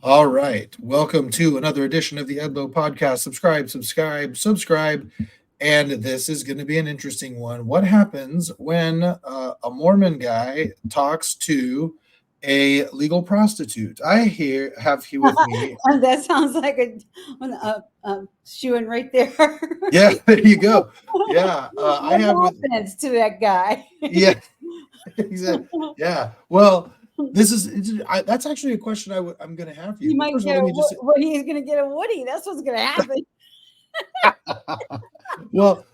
All right. Welcome to another edition of the Edlow podcast. Subscribe. And this is going to be an interesting one. What happens when a Mormon guy talks to a legal prostitute? Have here with me. That sounds like a shoeing right there. Yeah, there you go. Yeah, I have No with. offense to that guy. Yeah, exactly. Yeah. Well, that's actually a question I'm going to have for You you. Well, might first of get all, a let me just. He's going to get a Woody. That's what's going to happen. Well,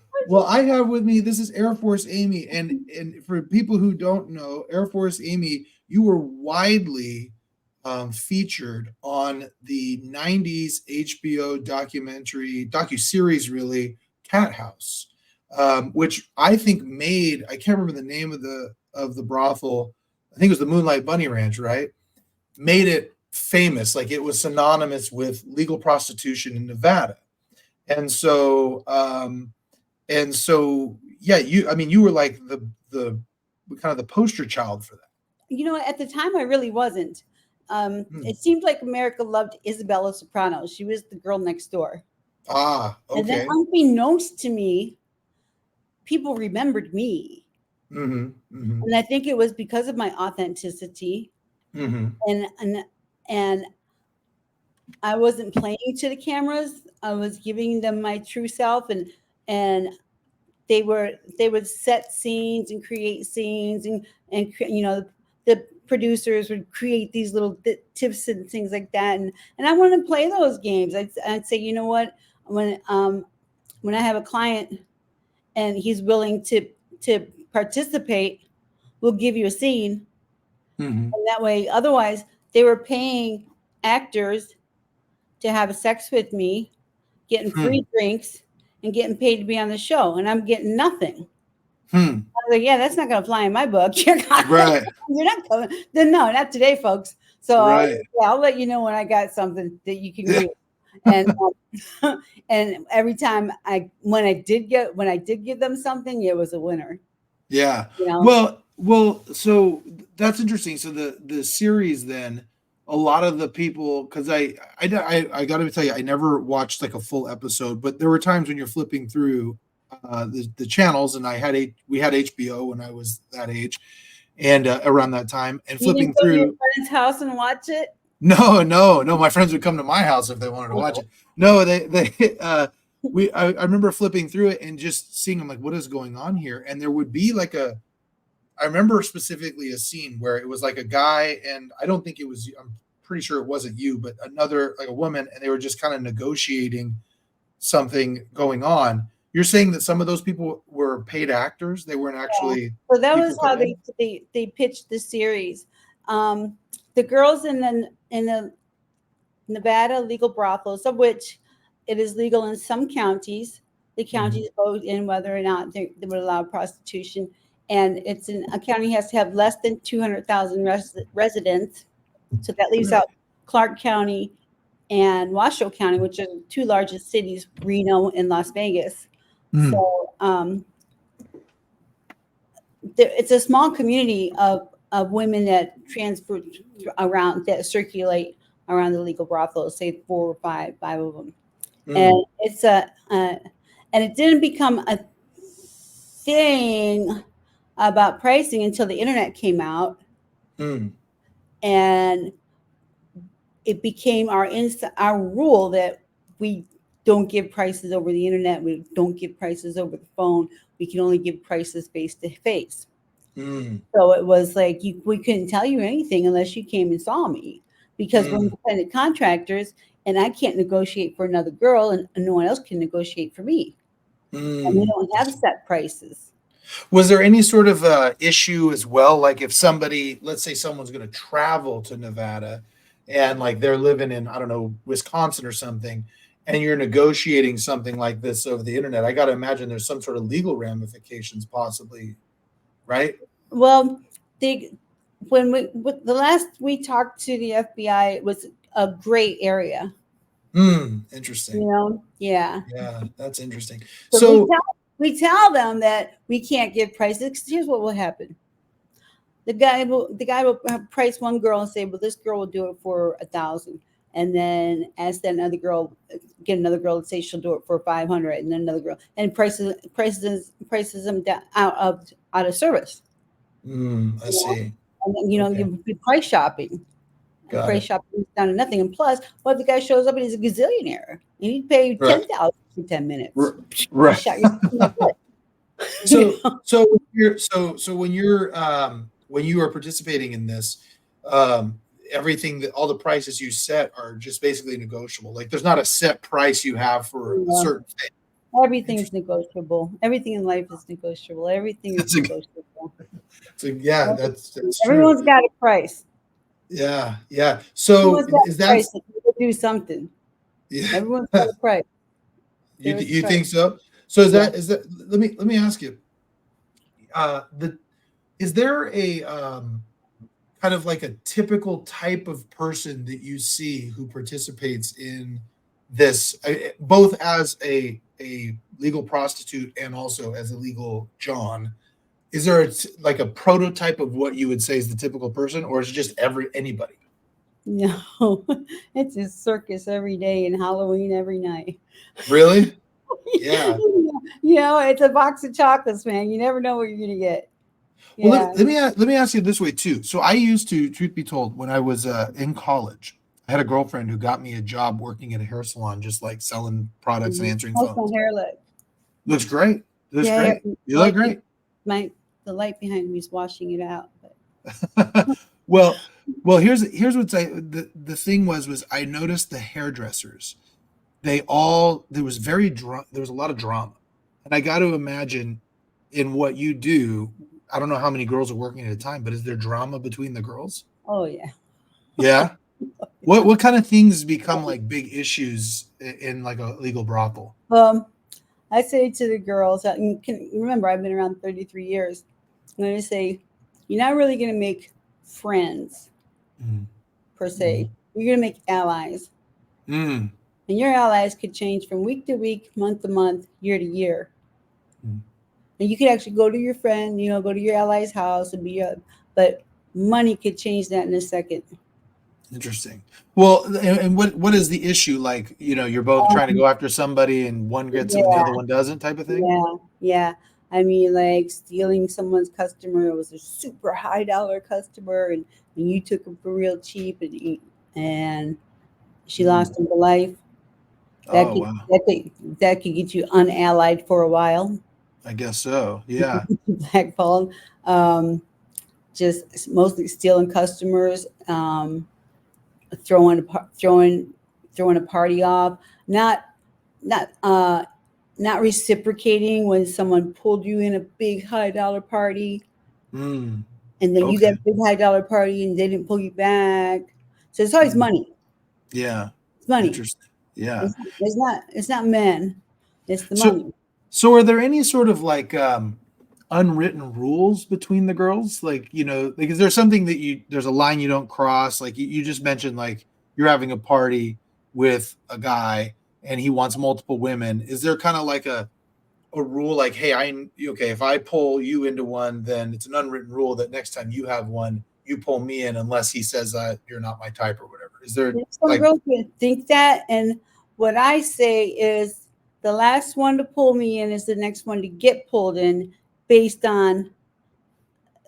I have with me, this is Air Force Amy, and for people who don't know, Air Force Amy, you were widely featured on the '90s HBO docuseries, really, Cat House, which I think I can't remember the name of the brothel. I think it was the Moonlight Bunny Ranch, right? Made it famous, like it was synonymous with legal prostitution in Nevada. And so yeah, you were like the kind of the poster child for that. You know, at the time, I really wasn't. It seemed like America loved Isabella Soprano. She was the girl next door. And then, Okay. unbeknownst to me, people remembered me. And I think it was because of my authenticity. And I wasn't playing to the cameras. I was giving them my true self, and they would set scenes and create scenes, and the producers would create these little tips and things like that, and I wanted to play those games. I'd say, you know what, when I have a client and he's willing to participate, we'll give you a scene. And that way, otherwise they were paying actors to have sex with me, getting free drinks, and getting paid to be on the show, and I'm getting nothing. I was like, yeah, that's not going to fly in my book. You're Right. not coming. No, not today, folks. So Right. I'll let you know when I got something that you can do. And and every time when I did give them something, it was a winner. Yeah. You know? Well, so that's interesting. So the series then, a lot of the people, because I got to tell you, I never watched like a full episode, but there were times when you're flipping through the channels, and we had HBO when I was that age, and around that time, and You flipping didn't go to your through. friend's house and watch it? No. My friends would come to my house if they wanted to watch it. No, I remember flipping through it and just seeing, I'm like, what is going on here? And there would be like I remember specifically a scene where it was like a guy, and I don't think it was, I'm pretty sure it wasn't you, but another, like a woman, and they were just kind of negotiating something going on. You're saying that some of those people were paid actors? They weren't actually. So that was people how coming they pitched the series. The girls in the Nevada legal brothels, of which it is legal in some counties. The counties vote in whether or not they would allow prostitution, and a county has to have less than 200,000 residents. So that leaves out Clark County and Washoe County, which are the two largest cities, Reno and Las Vegas. So it's a small community of women that transfer around, that circulate around the legal brothels, say 4 or 5 of them. And it's and it didn't become a thing about pricing until the internet came out. And it became our rule that we don't give prices over the internet. We don't give prices over the phone. We can only give prices face to face. So it was like we couldn't tell you anything unless you came and saw me, because we're independent contractors, and I can't negotiate for another girl, and no one else can negotiate for me. And we don't have set prices. Was there any sort of issue as well? Like if somebody, let's say someone's going to travel to Nevada, and like they're living in, I don't know, Wisconsin or something, and you're negotiating something like this over the internet, I got to imagine there's some sort of legal ramifications possibly, right? Well, the last we talked to the FBI, it was a gray area. Interesting. Yeah. Yeah, that's interesting. So we tell them that we can't give prices. Here's what will happen. The guy will price one girl and say, well, this girl will do it for 1,000. and then ask that another girl, get another girl to say she'll do it for 500, and then another girl, and prices them down, out of service. I see. And then, you be price shopping. And Got price it. shopping is down to nothing. And plus, what if the guy shows up and he's a gazillionaire and he'd pay you Right. $10,000 for 10 minutes? Right. Shot yourself in the foot. So when you are participating in this, everything that all the prices you set are just basically negotiable. Like there's not a set price you have for a certain thing. Everything is negotiable. Everything in life is negotiable. Everything is negotiable. So yeah, that's Everyone's true. got a price. Yeah. So is that do something? yeah. Everyone's got a price. You think so? So is that let me ask you, is there a kind of like a typical type of person that you see who participates in this, both as a legal prostitute and also as a legal John? Is there like a prototype of what you would say is the typical person, or is it just anybody? No, it's a circus every day and Halloween every night. Really? Yeah. It's a box of chocolates, man. You never know what you're gonna get. Well, let me ask you this way too. So I used to, truth be told, when I was in college, I had a girlfriend who got me a job working at a hair salon, just like selling products and answering How's phones. my hair look? Looks great. Looks great. You look great. The light behind me is washing it out. Well, here's what's the thing was I noticed the hairdressers. There was a lot of drama, and I got to imagine in what you do. I don't know how many girls are working at a time, but is there drama between the girls? Oh yeah. Yeah. What kind of things become like big issues in like a legal brothel? I say to the girls, remember I've been around 33 years. I'm going to say, you're not really going to make friends per se. You're going to make allies. And your allies could change from week to week, month to month, year to year. And you could actually go to your friend, go to your ally's house and but money could change that in a second. Interesting. Well, and what is the issue? Like, you're both trying to go after somebody and one gets it and the other one doesn't, type of thing? Yeah. I mean, like stealing someone's customer. It was a super high dollar customer and you took them for real cheap and she lost him for life. That could get you unallied for a while. I guess so. Yeah. Blackballed. Just mostly stealing customers, throwing a party off, not reciprocating when someone pulled you in a big high dollar party, and then you got a big high dollar party and they didn't pull you back. So it's always money. Yeah. It's money. Interesting. Yeah. It's not men. It's the money. So are there any sort of like unwritten rules between the girls? Like, is there something that there's a line you don't cross? Like you just mentioned, like you're having a party with a guy and he wants multiple women. Is there kind of like a rule like, hey, if I pull you into one, then it's an unwritten rule that next time you have one, you pull me in unless he says that you're not my type or whatever. Is there some girls think that? And what I say is the last one to pull me in is the next one to get pulled in based on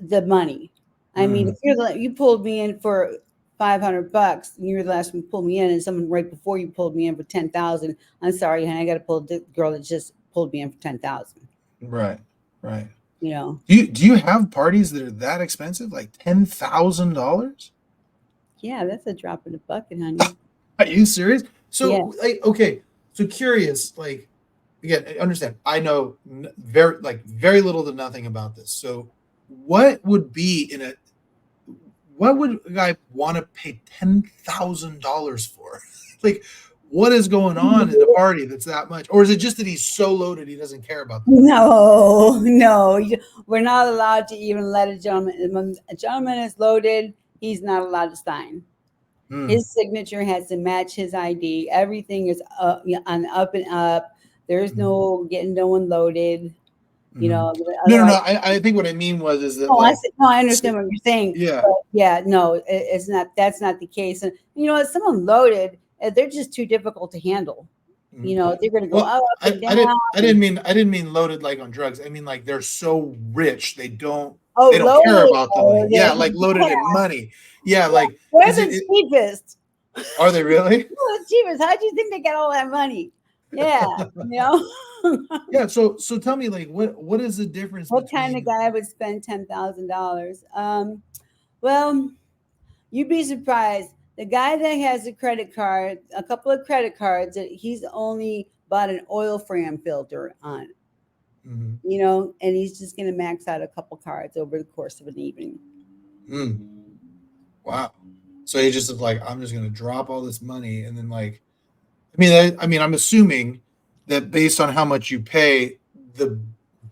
the money. I mean, if you pulled me in for $500 and you're the last one to pull me in, and someone right before you pulled me in for 10,000, I'm sorry, honey, I got to pull the girl that just pulled me in for 10,000. Right. Do you have parties that are that expensive, like $10,000? Yeah, that's a drop in the bucket, honey. Are you serious? So, yeah. So curious, like, again, I understand. I know very little to nothing about this. So, what would a guy want to pay $10,000 for? Like, what is going on in a party that's that much? Or is it just that he's so loaded he doesn't care about that? No, we're not allowed to even let a gentleman. When a gentleman is loaded, he's not allowed to sign. His signature has to match his ID. Everything is up and up. There's no getting no one loaded. You Mhm. know, but No, no, otherwise, no. I think what I mean is that no, like, no, I understand what you're saying. yeah. But yeah, no, it's not. That's not the case. And you know, if someone loaded, they're just too difficult to handle. You Mhm. know, they're going to go Well, up and down. I didn't mean loaded like on drugs. I mean like they're so rich Oh, they don't care loaded. about the money. Oh, Yeah, like loaded in money. Yeah, like they're is the it cheapest. are they really? Well, the cheapest. How do you think they get all that money? Yeah, you know. Yeah, so tell me like what is the difference What kind of between guy would spend $10,000? Well, you'd be surprised. The guy that has a credit card, a couple of credit cards, that he's only bought an oil frame filter on, Mhm. you know, and he's just going to max out a couple cards over the course of an evening. Mm, wow. So you just like I'm just gonna drop all this money and then like I mean I'm assuming that based on how much you pay, the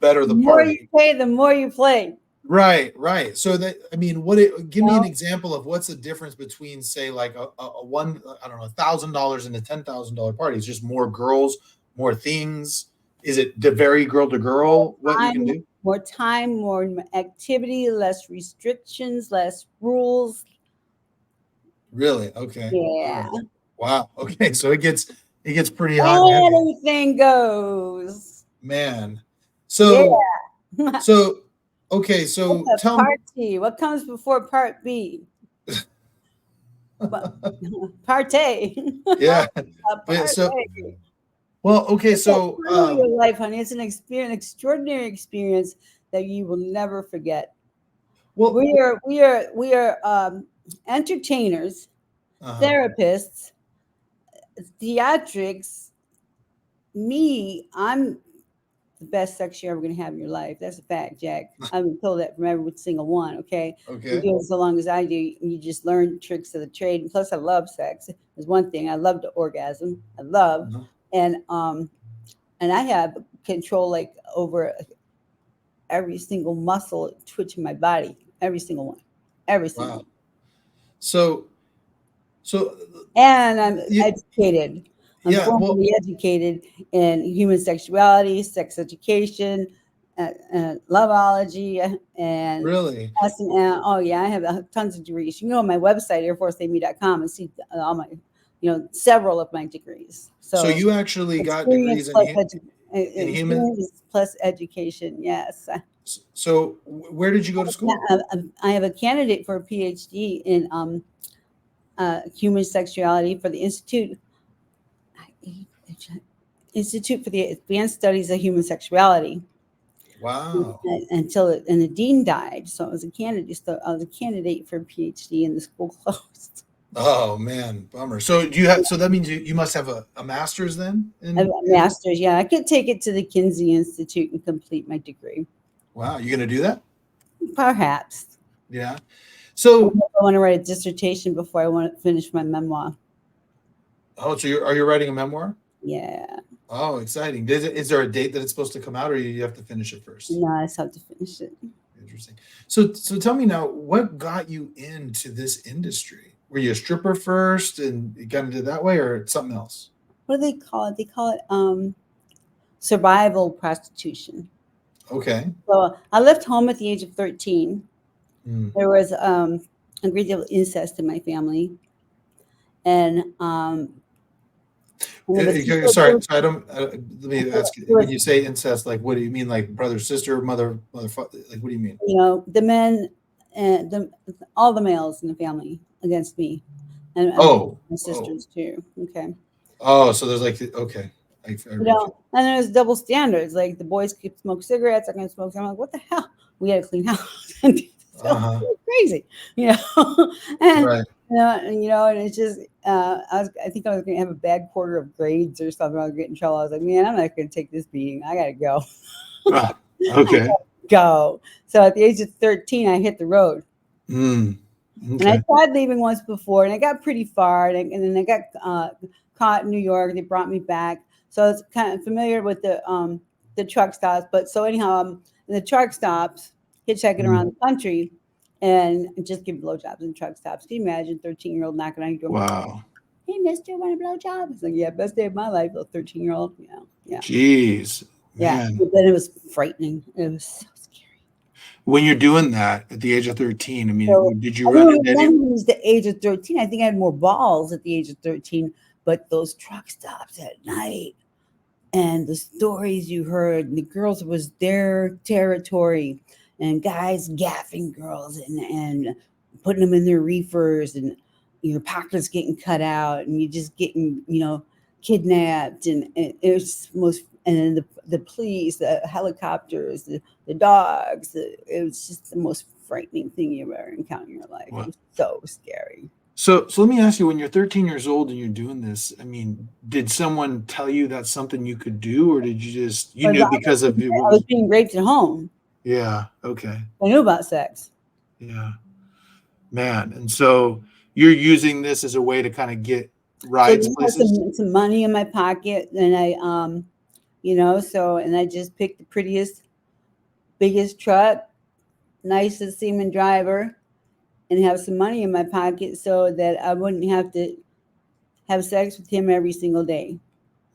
better The the more you party. pay, the more you play. Right, right. So that I mean, give You me an know? example of what's the difference between say like a one I don't know $1,000 and a $10,000 party. It's just more girls, more things. Is it to vary girl to girl what you can do? More time, more activity, less restrictions, less rules. Really? Okay. All Yeah, right. Wow. Okay. So it gets pretty hot and heavy, anything goes. man. Yeah. So so okay. What's So a tell me. part T? What comes before part B? What- Part A. Yeah. A But part so A. well. Okay. It's a So time of your life, honey. It's an experience, an extraordinary experience that you will never forget. well. We are entertainers, Uh-huh. therapists, theatrics. Me, I'm the best sex you're ever going to have in your life. That's a fact, Jack. I've been told that from every single one. Okay, you Okay. do it so long as I do, you just learn tricks of the trade. And plus, I love sex. There's one thing I love to orgasm. I love, Uh-huh. and I have control like over every single muscle twitch in my body, every single one, every single Wow. one. So so And I'm you educated. I'm yeah, well, formally educated in human sexuality, sex education, loveology, and really. S&M. Oh yeah, I have tons of degrees. You can go on my website, airforceamy.com, and see all my, several of my degrees. So So you actually got experience degrees plus in human. experience plus education. Yes. So where did you go to school? I have a candidate for a PhD in human sexuality for the Institute for the Advanced Studies of Human Sexuality. Wow. And the dean died, so I was a candidate. So I was a candidate for a PhD, and the school closed. Oh man, bummer. So do you have so that means you must have a master's then I have a in master's. Yeah, I could take it to the Kinsey Institute and complete my degree. wow, you gonna do that? Perhaps. Yeah. I So want to write a dissertation before I want to finish my memoir. oh, so are you writing a memoir? Yeah. Oh, exciting. Is there a date that it's supposed to come out or you have to finish it first? No, I just have to finish it. Interesting. So tell me now, what got you into this industry? Were you a stripper first and you got into it that way or something else? What do they call it? They call it survival prostitution. Okay. So I left home at the age of 13. Mm. There was a great deal of incest in my family, and there was Sorry, so I don't. Let me ask you. there When was, you say incest, like, what do you mean? Like brother, sister, mother, father? Like, what do you mean? the men and all the males in the family against me, and Oh, my oh, sisters too. Okay, oh. So there's like, okay, I get you. and there's double standards. Like the boys could smoke cigarettes, I can smoke. I'm like, what the hell? We had a clean house. Uh So huh. crazy, and Right. and it's just I think I was gonna have a bad quarter of grades or something. I was getting in trouble. I was like, man, I'm not gonna take this beating. I gotta go. Ah, okay. Go. So at the age of 13, I hit the road. Mm, And I okay. tried leaving once before, and I got pretty far, and then I got caught in New York. They brought me back, so I was kind of familiar with the truck stops. But so anyhow, in the truck stops, hitchhiking Mm, around the country, and just give blowjobs in truck stops. Can you imagine 13-year-old knocking on your door? wow. Hey, mister, want a blowjob? It's like, yeah, best day of my life, little 13-year-old. Yeah, yeah. Jeez. Yeah, Man. but then it was frightening. It was so scary. When you're doing that at the age of 13, I So mean, did you I run don't into any? remember it was the age of 13. I think I had more balls at the age of 13, but those truck stops at night and the stories you heard, and the girls, it was their territory, and guys gaffing girls and putting them in their reefers, and your pockets getting cut out, and you just getting, kidnapped, and it was most, and then the police, the helicopters, the dogs, it was just the most frightening thing you ever encountered in your life. It What? was so scary. So let me ask you, when you're 13 years old and you're doing this, I mean, did someone tell you that's something you could do, or did you just, you But knew because of what I was was, being raped at home. yeah, okay, I knew about sex. yeah, man. And so you're using this as a way to kind of get So rides I had places? some money in my pocket, and and I just picked the prettiest, biggest truck, nicest seeming driver, and have some money in my pocket so that I wouldn't have to have sex with him every single day.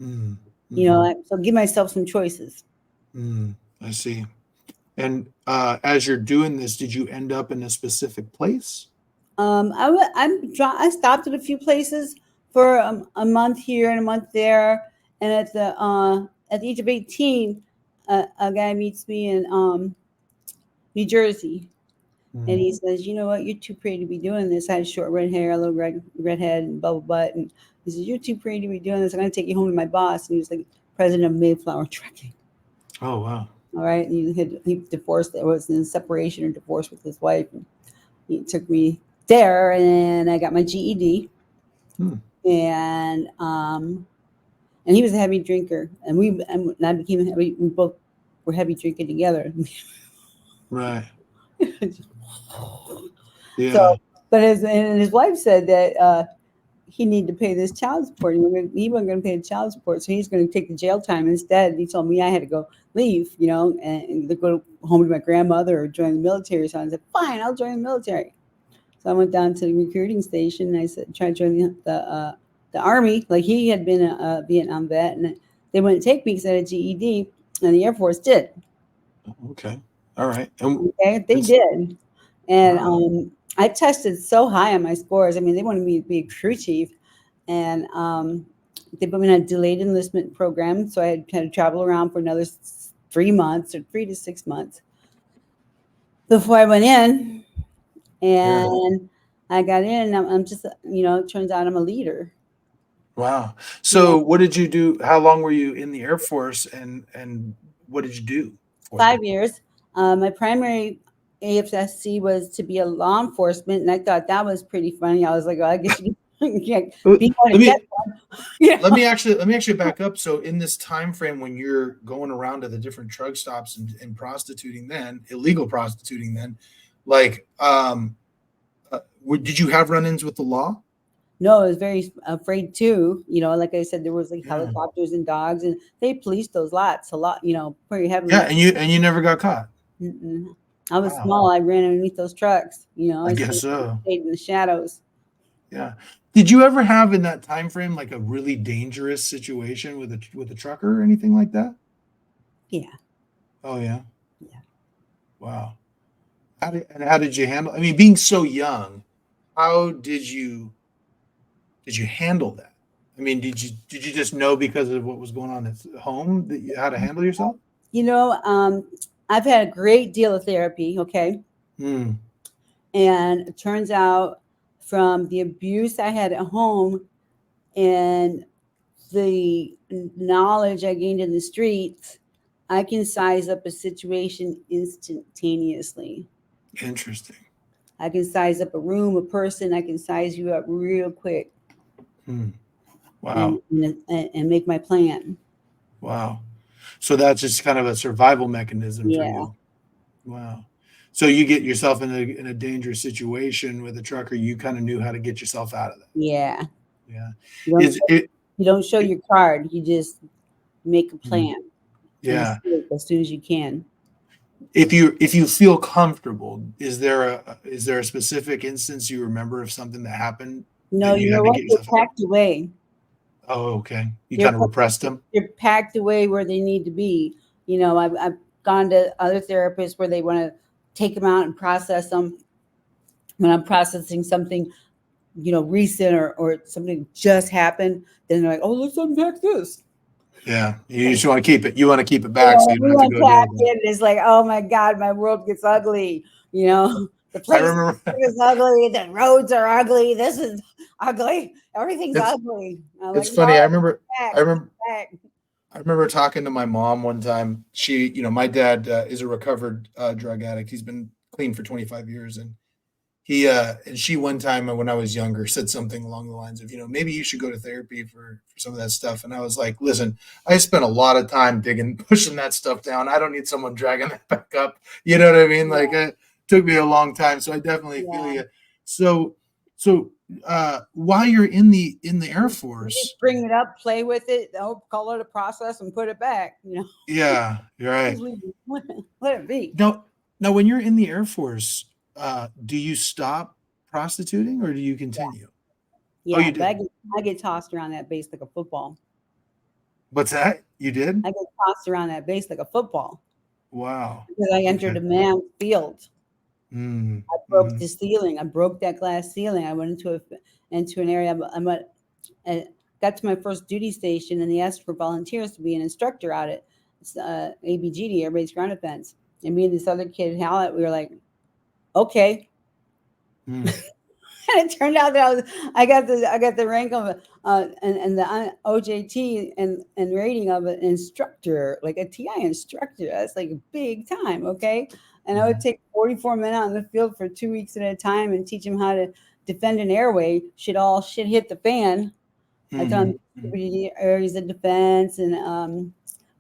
Mm, mhm, So give myself some choices. I see. And as you're doing this, did you end up in a specific place? I stopped at a few places for a month here and a month there, and at the age of 18, a guy meets me in New Jersey, and he Mm, says, "You know what? You're too pretty to be doing this." I had short red hair, a little redhead, and bubble butt, and he says, "You're too pretty to be doing this. I'm going to take you home to my boss." And he was like president of Mayflower Trucking. oh, wow. All right, and he divorced. There was in separation or divorce with his wife. And he took me there, and I got my GED, Hmm, and he was a heavy drinker, and I became heavy. We both were heavy drinking together. right. So, Yeah. but his wife said that he needed to pay this child support. He wasn't going to pay the child support, so he's going to take the jail time instead. And he told me I had to go leave, and go home to my grandmother or join the military. So I said, fine, I'll join the military. So I went down to the recruiting station, and I said, tried to join the army. Like he had been a Vietnam vet, and they wouldn't take me because I had a GED, and the Air Force did. Okay. All right. And Okay, they it's, did, and wow. I tested so high on my scores. I mean, they wanted me to be a crew chief, and they put me in a delayed enlistment program, so I had kind of travel around for another 3 months or 3 to 6 months before I went in, Yeah. and I got in. And I'm just, it turns out I'm a leader. Wow. Yeah, So what did you do? How long were you in the Air Force, and what did you do for them? 5 years. My primary AFSC was to be a law enforcement, and I thought that was pretty funny. I was like, well, I guess you can't Let be one to get me one. Yeah. let me actually back up. So in this time frame when you're going around to the different drug stops and prostituting, then illegal prostituting, then like did you have run-ins with the law? No, I was very afraid too. Like I said, there was like Yeah. helicopters and dogs, and they policed those lots a lot, pretty Yeah, heavily. and you never got caught. Mm-mm. I was Wow. small. I ran underneath those trucks. I I guess so. stayed in the shadows. Yeah. Did you ever have in that time frame like a really dangerous situation with a trucker or anything like that? Yeah, Oh yeah. yeah. Wow. How did you handle? I mean, being so young, how did you handle that? I mean, did you just know because of what was going on at home that how to handle yourself? You know, um, I've had a great deal of therapy. Okay, Mm, and it turns out from the abuse I had at home and the knowledge I gained in the streets, I can size up a situation instantaneously. interesting. I can size up a room, a person. I can size you up real quick Mm, and wow. and make my plan. Wow. So that's just kind of a survival mechanism for Yeah, you. Wow. So you get yourself in a dangerous situation with a trucker, you kind of knew how to get yourself out of that. yeah. Yeah. You don't Is show, it, you don't show your card. You just make a mm, plan and yeah. escape as soon as you can. If you feel comfortable, is there a specific instance you remember of something that happened No, that you you had know to what? get They're yourself out of? packed away. Oh, okay. You They're kind of repressed them? they're packed away where they need to be. You know, I've gone to other therapists where they want to take them out and process them. When I'm processing something, you know, recent or something just happened, then they're like, oh, let's unpack this. Yeah. You just want to keep it. You want to keep it You back so know, you don't we have to go deal unpack with it. it, and it's like, oh my God, my world gets ugly. You know, the I place remember is ugly, the roads are ugly, this is ugly, everything's it's ugly. I'm it's like, no, funny. I remember back, I remember back. I remember talking to my mom one time. She, my dad is a recovered drug addict. He's been clean for 25 years, and and she one time when I was younger said something along the lines of, maybe you should go to therapy for some of that stuff. And I was like, listen, I spent a lot of time digging, pushing that stuff down. I don't need someone dragging that back up. You know what I mean? Yeah, Like it took me a long time, so I definitely feel yeah. you. So while you're in the Air You Force, just bring it up, play with it, oh, call it a process, and put it back. You know, yeah, you're right. just let it be. Now, when you're in the Air Force, do you stop prostituting or do you continue? Oh, Yeah, you but did. I get tossed around that base like a football. What's that? You did? I get tossed around that base like a football Wow. because I entered Okay. a man's field. Mm, I broke mhm, the ceiling. I broke that glass ceiling. I went into an area. I got to my first duty station, and they asked for volunteers to be an instructor out at ABGD, Air Base Ground Defense. And me and this other kid, Hallett, we were like, okay. mm. And it turned out that I got the rank of and the OJT and rating of an instructor, like a TI instructor. That's like a big time, okay? And I would Mhm, take 44 men out in the field for 2 weeks at a time and teach them how to defend an airway. Shit hit the fan. I done mhm, mhm. areas of defense and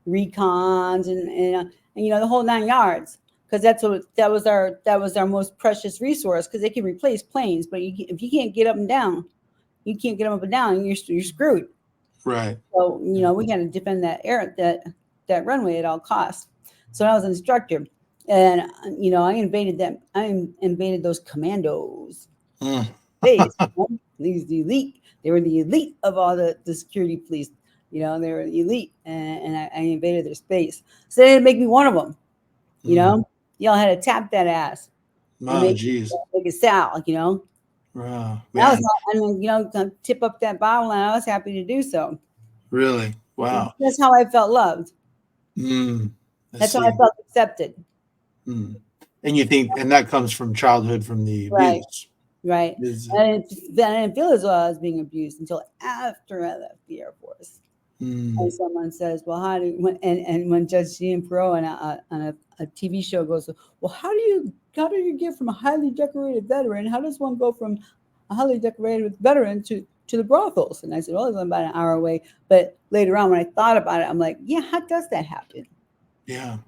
recons and the whole 9 yards, because that was our most precious resource, because they can replace planes, but if you can't get up and down, you can't get them up and down, you're screwed. Right. So Yeah. we got to defend that runway at all costs. So I was an instructor, and I invaded those commandos Mm. base. These elite, they were the elite of all the security police. They were the elite, and I invaded their space. So they didn't make me one of them. You Mm. know, y'all had to tap that ass and Oh, geez. make it sound. Wow, I was, man. I mean, to tip up that bottle, and I was happy to do so. Really? Wow. That's how I felt loved. Mm. I That's how I see. felt accepted. Mm. And that comes from childhood, from the Right, abuse. right. Is I didn't feel as though I was being abused until after I left the Air Force. mm, And someone says, "Well, how do you, and when Judge Jean Pro on a TV show goes, well, how do you get from a highly decorated veteran? How does one go from a highly decorated veteran to the brothels?" And I said, "Well, it's about an hour away." But later on, when I thought about it, I'm like, "Yeah, how does that happen?" yeah.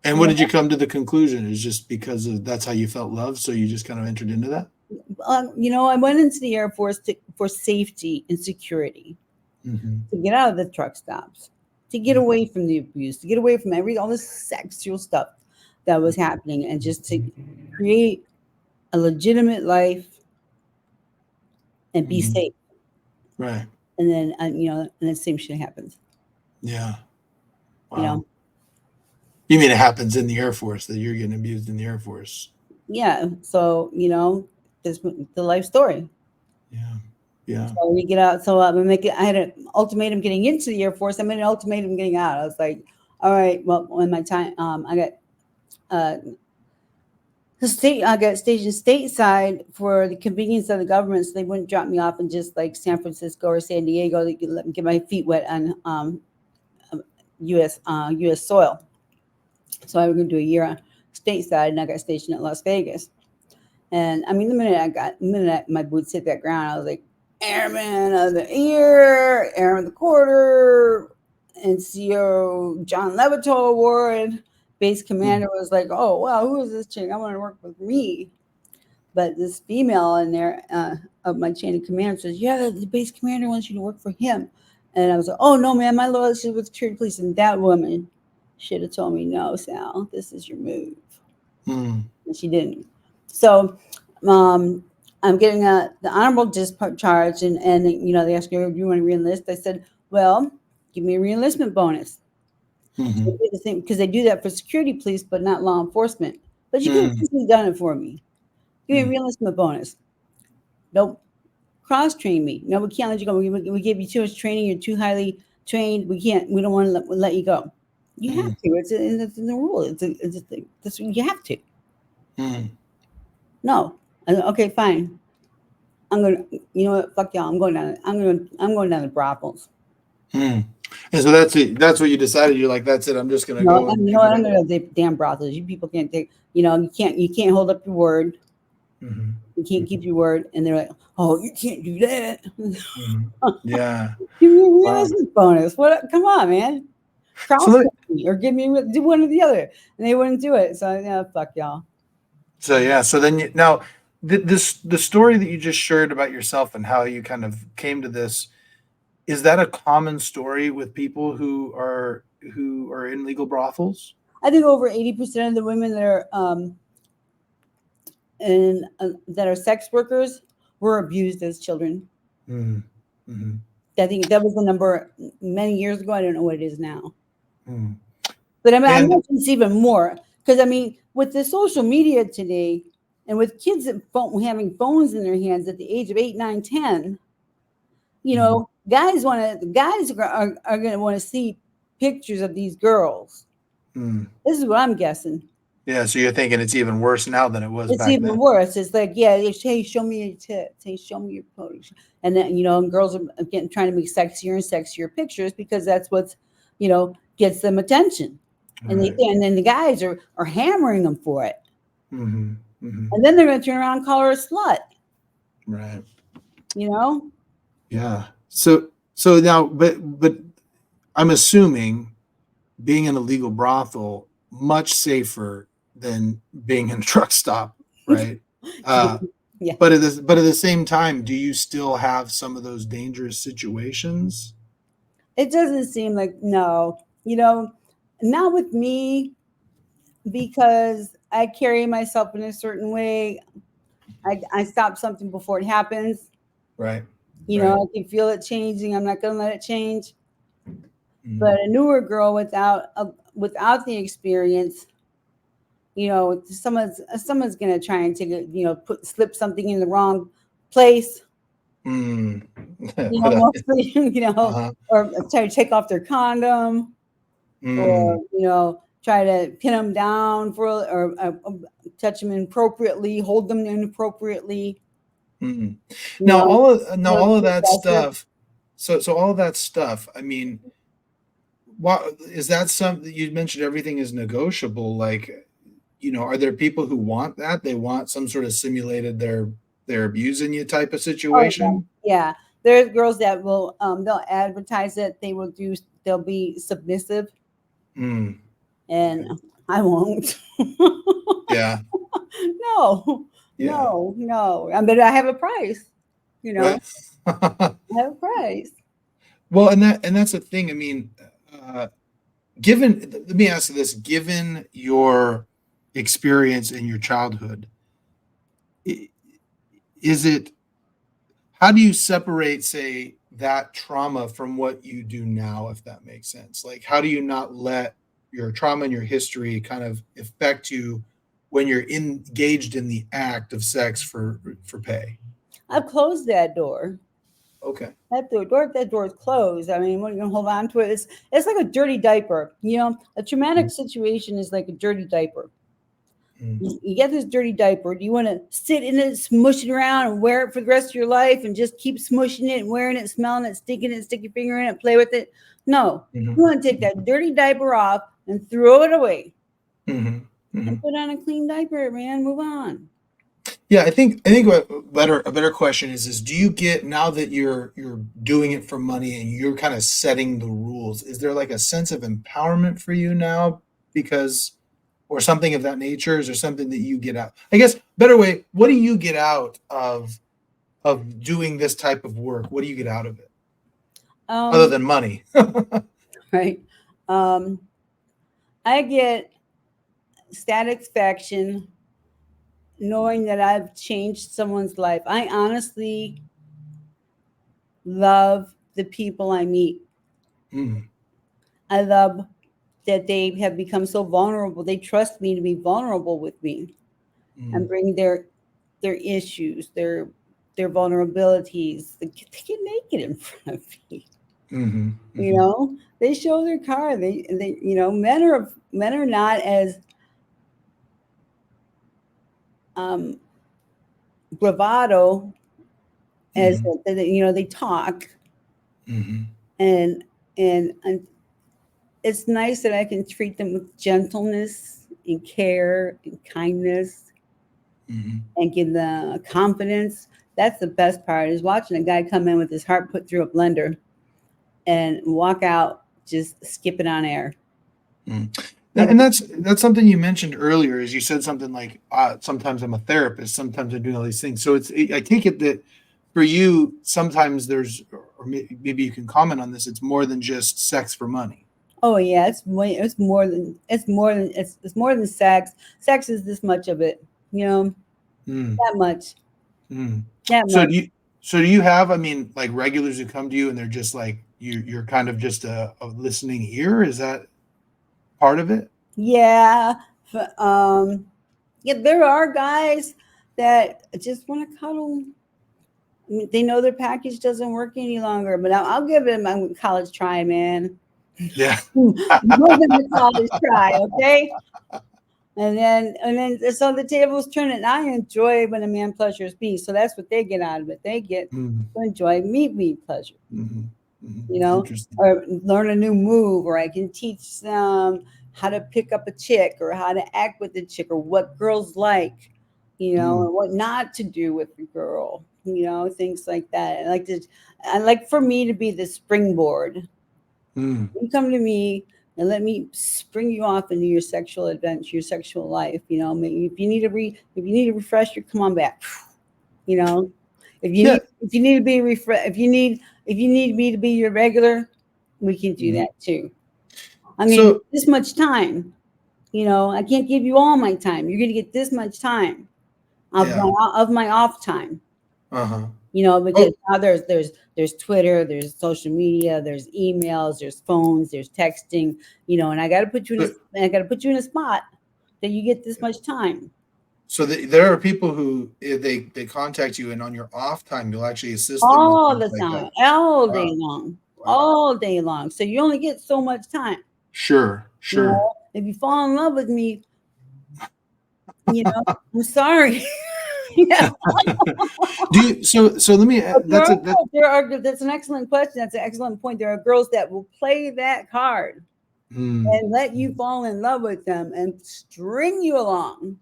And what You did you come to the conclusion? Is just because that's how you felt loved, so you just kind of entered into that? I went into the Air Force for safety and security, Mhm. to get out of the truck stops, to get Mhm. away from the abuse, to get away from all this sexual stuff that was happening, and just to create a legitimate life and be Mhm. safe. Right. And then, and the same shit happens. Yeah. You Wow. know, You mean it happens in the Air Force, that you're getting abused in the Air Force? yeah. So this the life story. Yeah. Yeah. So we get out. So I had an ultimatum getting into the Air Force. I made an ultimatum getting out. I was like, all right, well, when my time, I got uh, I got stationed stateside for the convenience of the government, so they wouldn't drop me off in just like San Francisco or San Diego. They could let me get my feet wet on U.S. soil. So I was going to do a year on stateside, and I got stationed at Las Vegas. And I mean, the minute my boots hit that ground, I was like, Airman of the Year, Airman of the Quarter, NCO John Levitot Award. Base Mm. commander was like, "Oh wow, who is this chick? I want to work with me." But this female in there of my chain of command says, "Yeah, the base commander wants you to work for him." And I was like, "Oh no, man, my loyalty with security police." And that woman should have told me, "No, Sal, this is your move." Mm. And she didn't. So um, I'm getting the honorable discharge, and they ask me, "Do you want to reenlist?" I said, "Well, give me a reenlistment bonus." Mhm. So they do the same because they do that for security police, but not law enforcement. But you could have Mm. easily done it for me. Give me a Mm. reenlistment bonus. Nope. Cross train me. No, we can't let you go. We give you too much training. You're too highly trained. We can't. We don't want to let you go. You have Mm. to. It's in the rule. It's a thing. You have to. Mm. No. Okay, fine. I'm gonna. You know what? Fuck y'all. I'm going down. I'm going down the brothels. Mm. And so that's it. That's what you decided. You're like, that's it. I'm just gonna No, go and you know give what? it I'm up. gonna the damn brothels. You people can't take. You know, you can't hold up your word. Mhm. You can't keep your word. And they're like, oh, you can't do that. Mhm. Yeah. Give me a Wow. reenlistment bonus. What? Come on, man. So Cross let, me or give me do one or the other, and they wouldn't do it. So yeah, fuck y'all. so yeah. So then now the story that you just shared about yourself and how you kind of came to this, is that a common story with people who are in legal brothels? I think over 80% of the women that are that are sex workers were abused as children. Mm. Mhm. I think that was the number many years ago. I don't know what it is now, Mm. but I mean, I And imagine it's even more because I mean, with the social media today, and with kids having phones in their hands at the age of 8, 9, 10, you Mhm. know, guys are going to want to see pictures of these girls. Mm. This is what I'm guessing. Yeah, so you're thinking it's even worse now than it was It's back even then. worse. It's like, yeah, hey, show me your tits. Hey, show me your photos. And then, you know, and girls are getting trying to make sexier and sexier pictures because that's what's, you know, gets them attention. Right. And then the guys are hammering them for it. Mhm. Mhm. And then they're going to turn around and call her a slut, Right. you know? Yeah. So now, but I'm assuming being in a legal brothel much safer than being in a truck stop, right? Uh, Yeah. but at the same time, do you still have some of those dangerous situations? It doesn't seem like, no, you know, not with me because I carry myself in a certain way. I stop something before it happens. Right. You Right. know, I can feel it changing. I'm not going to let it change. Mhm. But a newer girl without the experience, you know, someone's going to try and take it, you know, slip something in the wrong place. Mm. You know, mostly, you know, Uh-huh. or try to take off their condom, or Mm. you know, try to pin them down or touch them inappropriately, hold them inappropriately. Mm. You know, Now not all of too that aggressive. stuff. So all of that stuff. I mean, what is that something you mentioned? Everything is negotiable. Like, are there people who want that? They want some sort of simulated they're abusing you type of Oh yeah, situation. yeah. There's girls that will they'll advertise it. They'll be submissive, Mm. and Okay. I won't. Yeah. No, Yeah. no, no. I mean, I have a price. You know, Right. I have a price. Well, and that's the thing. I mean, uh, given let me ask you this: given your experience in your childhood, i- is it how do you separate, say, that trauma from what you do now, if that makes sense? Like, how do you not let your trauma and your history kind of affect you when you're engaged in the act of sex for pay? I've closed that door. Okay. That door is closed. I mean, what are you gonna hold on to it? It's like a dirty diaper. You know, a traumatic situation is like a dirty diaper. Mm, You get this dirty diaper. Do you want to sit in it, smush it around, and wear it for the rest of your life, and just keep smushing it, and wearing it, smelling it, sticking it, stick your finger in it, play with it? No, mhm, you want to take that dirty diaper off and throw it away, mhm, and mhm. put on a clean diaper, man. Move on. Yeah, I think what a better question is do you get now that you're doing it for money and you're kind of setting the rules, is there like a sense of empowerment for you now because or something of that nature? Is there something that you get out? I guess better way, what do you get out of doing this type of work? What do you get out of it other Um, than money? right. Um, I get satisfaction knowing that I've changed someone's life. I honestly love the people I meet. Mm, I love that they have become so vulnerable. They trust me to be vulnerable with me and bring their issues, their vulnerabilities. They get naked in front of me. You know, they show their car. They you know, men are not as bravado as you know, they talk, and it's nice that I can treat them with gentleness and care and kindness, and give them confidence. That's the best part, is watching a guy come in with his heart put through a blender and walk out just skipping on air. And that's something you mentioned earlier, is you said something like, sometimes I'm a therapist, sometimes I'm doing all these things. So I take it that for you, sometimes there's, or maybe you can comment on this, it's more than just sex for money. Oh yeah, it's more than sex. Sex is this much of it, you know, that much. That So much. do you have, I mean, like regulars who come to you and they're just like, you're kind of just a listening ear? Is that part of it? Yeah. Yeah, there are guys that just want to cuddle. I mean, they know their package doesn't work any longer, but I'll give it my college try, man. Yeah. More than the college try, okay? And then so the tables turn, and I enjoy when a man pleasures me. So that's what they get out of it. They get to enjoy me pleasure. You know, Interesting. or learn a new move, or I can teach them how to pick up a chick, or how to act with a chick, or what girls like, you know, or what not to do with the girl, you know, things like that. I like for me to be the springboard. You come to me and let me spring you off into your sexual adventure, your sexual life. You know, maybe if you need a refresher, come on back. You know, if you need to be if you need me to be your regular, we can do that too. I mean, this much time. You know, I can't give you all my time. You're gonna get this much time of my off time. You know, because now there's Twitter, there's social media, there's emails, there's phones, there's texting. You know, and I got to put you in a spot that you get this much time. So there are people who they contact you, and on your off time, you'll actually assist them all with the time, like all day long, all day long. So you only get so much time. Sure. You know, if you fall in love with me, you know, I'm sorry. Yeah. So let me, that's an excellent question. That's an excellent point. There are girls that will play that card and let you fall in love with them and string you along.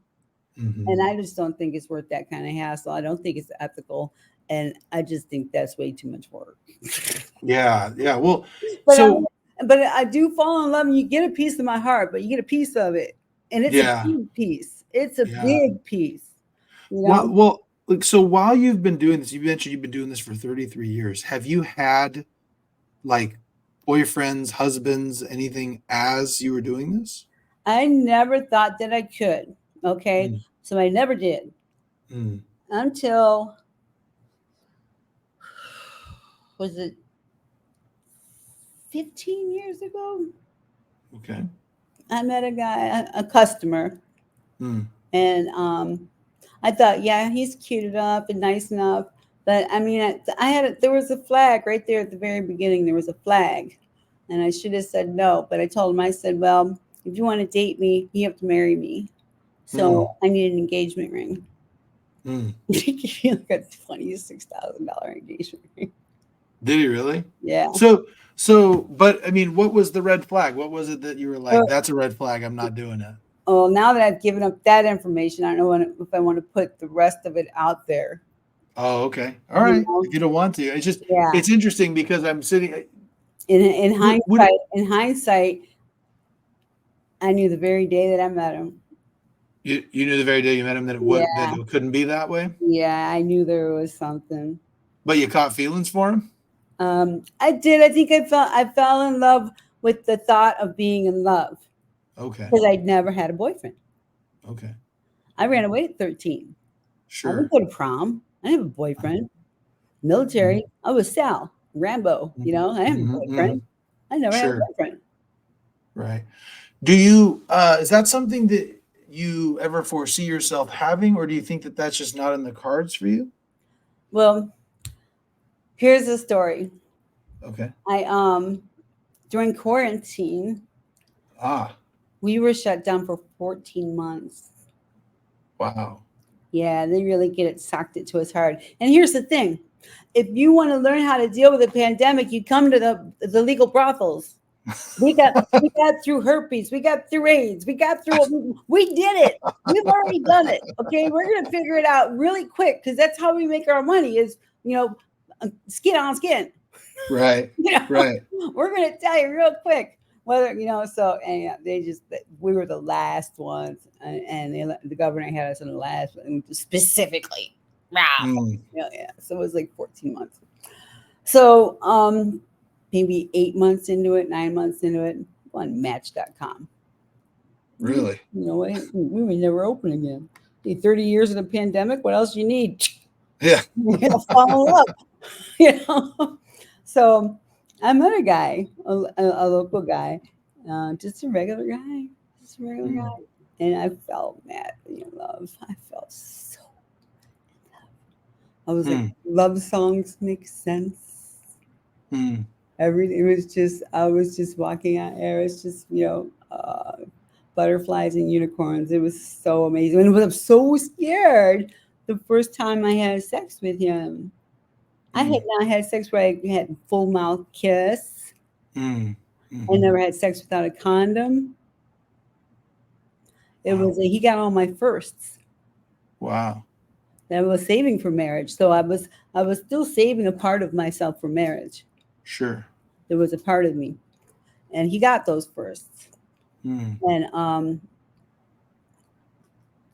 And I just don't think it's worth that kind of hassle. I don't think it's ethical. And I just think that's way too much work. Yeah. Well, but I do fall in love, and you get a piece of my heart, but you get a piece of it. And it's a big piece. It's a big piece. You know? Well, so while you've been doing this, you mentioned you've been doing this for 33 years. Have you had like boyfriends, husbands, anything as you were doing this? I never thought that I could. Okay. So I never did until, was it 15 years ago? Okay. I met a guy, a customer, and I thought, yeah, he's cute enough and nice enough. But I mean, there was a flag right there at the very beginning. There was a flag, and I should have said no. But I told him, I said, well, if you want to date me, you have to marry me. So I need an engagement ring. He gave me like a $26,000 engagement ring. Did he really? Yeah. So, but I mean, what was the red flag? What was it that you were like, that's a red flag, I'm not doing it? Oh, now that I've given up that information, I don't know if I want to put the rest of it out there. Oh, okay. All right. If you don't want to, it's just, it's interesting because I'm sitting. In hindsight, I knew the very day that I met him. You knew the very day you met him that it couldn't be that way? Yeah, I knew there was something. But you caught feelings for him? I did. I think I fell in love with the thought of being in love. Okay. Because I'd never had a boyfriend. Okay. I ran away at 13. Sure. I didn't go to prom. I didn't have a boyfriend. Military. I was Sal, Rambo. You know, I didn't have a boyfriend. I never had a boyfriend. Right. Do you, is that something that you ever foresee yourself having, or do you think that that's just not in the cards for you? Well, here's the story. Okay. I during quarantine, Ah, we were shut down for 14 months. wow. Yeah, they really get it socked it to us hard. And here's the thing. If you want to learn how to deal with a pandemic, you come to the legal brothels. We got through herpes, we got through AIDS, we did it. We've already done it. Okay, we're gonna figure it out really quick because that's how we make our money. Is skin on skin. Right. Right. We're gonna tell you real quick whether So and yeah, we were the last ones, and the governor had us in the last one specifically. Wow. Mm, Yeah. So it was like 14 months. So maybe 8 months into it, 9 months into it, on Match.com. really? You know what? We were never open again. 30 years in a pandemic. What else do you need? Yeah. Fall in love. So I met a guy, a local guy, just a regular guy, Mm, and I felt madly in love. I felt so. I was like, mm, love songs make sense. mm, Everything it was just I was just walking out there. It's just butterflies and unicorns. It was so amazing, and I was so scared the first time I had sex with him. I had mm, not had sex where I had full mouth kiss. mm, I mhm. never had sex without a condom. Wow. He got all my firsts Wow. that I was saving for marriage. So I was still saving a part of myself for marriage. Sure. There was a part of me, and he got those firsts. Mm, And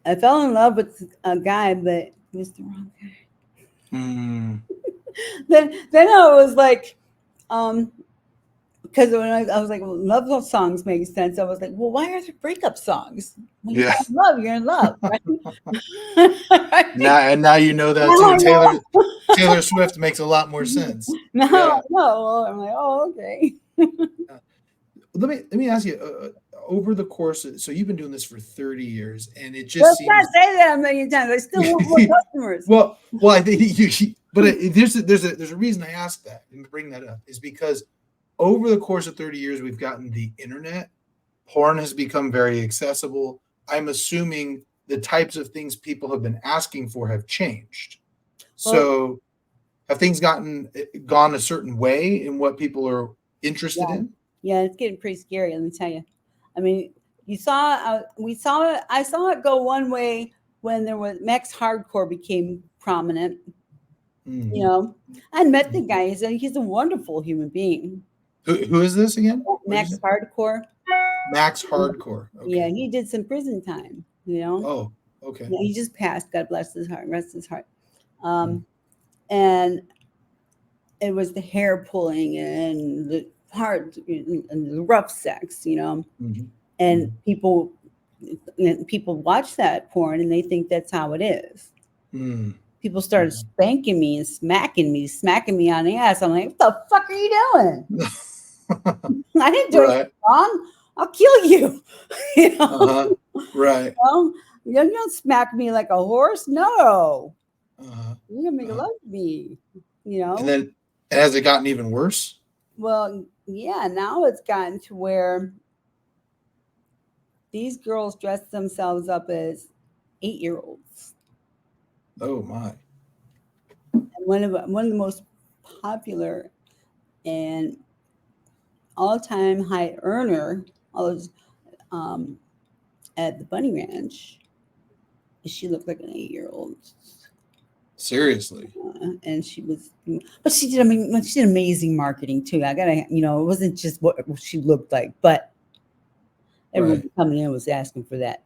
I fell in love with a guy, but he was the wrong guy. mm, Then I was like, um, because when I was like, well, love songs make sense. I was like, well, why are there breakup songs? When you yeah. fall in love, you're in love, right? Now you know that Now too. I know. Taylor Swift makes a lot more sense. Now I Yeah. know. Well, I'm like, oh, okay. Let me ask you, over the course so you've been doing this for 30 years, and it just Let's not seems say that a million times. I still want more customers. well, I think but there's a reason I ask that and bring that up is because over the course of 30 years, we've gotten the internet. Porn has become very accessible. I'm assuming the types of things people have been asking for have changed. Well, So have things gone a certain way in what people are interested yeah, in? yeah, it's getting pretty scary. Let me tell you. I mean, we saw it. I saw it go one way when there was Max Hardcore became prominent. Mm. You know, I met the guy. He's a wonderful human being. Who is this again? What did you Max say? Hardcore. Max Hardcore. Yeah, Okay. he did some prison time. Oh, okay. Yeah, he just passed. God bless his heart, rest his heart. Mm, And it was the hair pulling and the hard and the rough sex, mhm, and mhm, people watch that porn and they think that's how it is. mm, People started mhm. spanking me and smacking me on the ass. I'm like, what the fuck are you doing? I didn't do anything Right. wrong. I'll kill you. you know, Uh-huh. Right. you don't smack me like a horse. No, Uh-huh. you're gonna make Uh-huh. love to me. And then has it gotten even worse? Well, yeah, now it's gotten to where these girls dress themselves up as 8-year-olds. Oh my. And one of the most popular and all-time high earner was, um, at the Bunny Ranch. She looked like an 8-year-old. Seriously. And but she did. I mean, she did amazing marketing too. I gotta, it wasn't just what she looked like, but everyone Right. coming in was asking for that.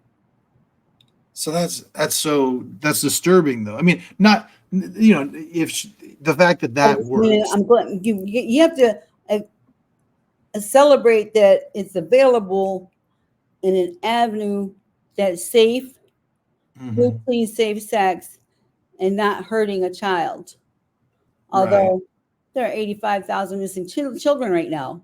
So that's disturbing though. I mean, not if the fact that I that mean, works. I'm glad you have to celebrate that it's available in an avenue that's safe, good, Mhm. clean, safe sex, and not hurting a child. Right. Although there are 85,000 missing children right now.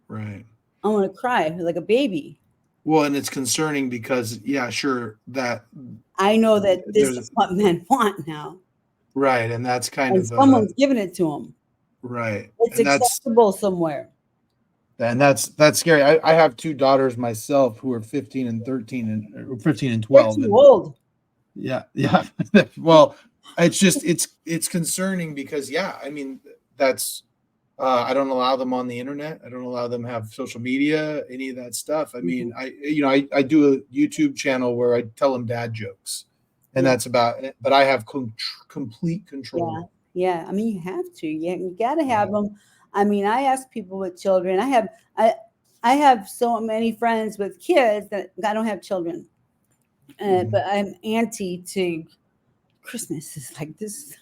Right. I want to cry like a baby. Well, and it's concerning because, yeah, sure, that I know that this there's is what men want now, right, and that's kind and of someone's giving it to them. right, It's and acceptable somewhere. that's scary. I have two daughters myself who are 15 and 13 and or 15 and They're 12, too and old. yeah, yeah. Well, it's just it's concerning because yeah, I mean that's I don't allow them on the internet. I don't allow them to have social media, any of that stuff. I mean, Mhm. I do a YouTube channel where I tell them dad jokes, and Yeah, that's about it. But I have complete control. yeah, yeah. I mean, you have to. You got to Yeah. have them. I mean, I ask people with children. I have so many friends with kids that I don't have children, Mhm. but I'm anti to Christmas. Is like this.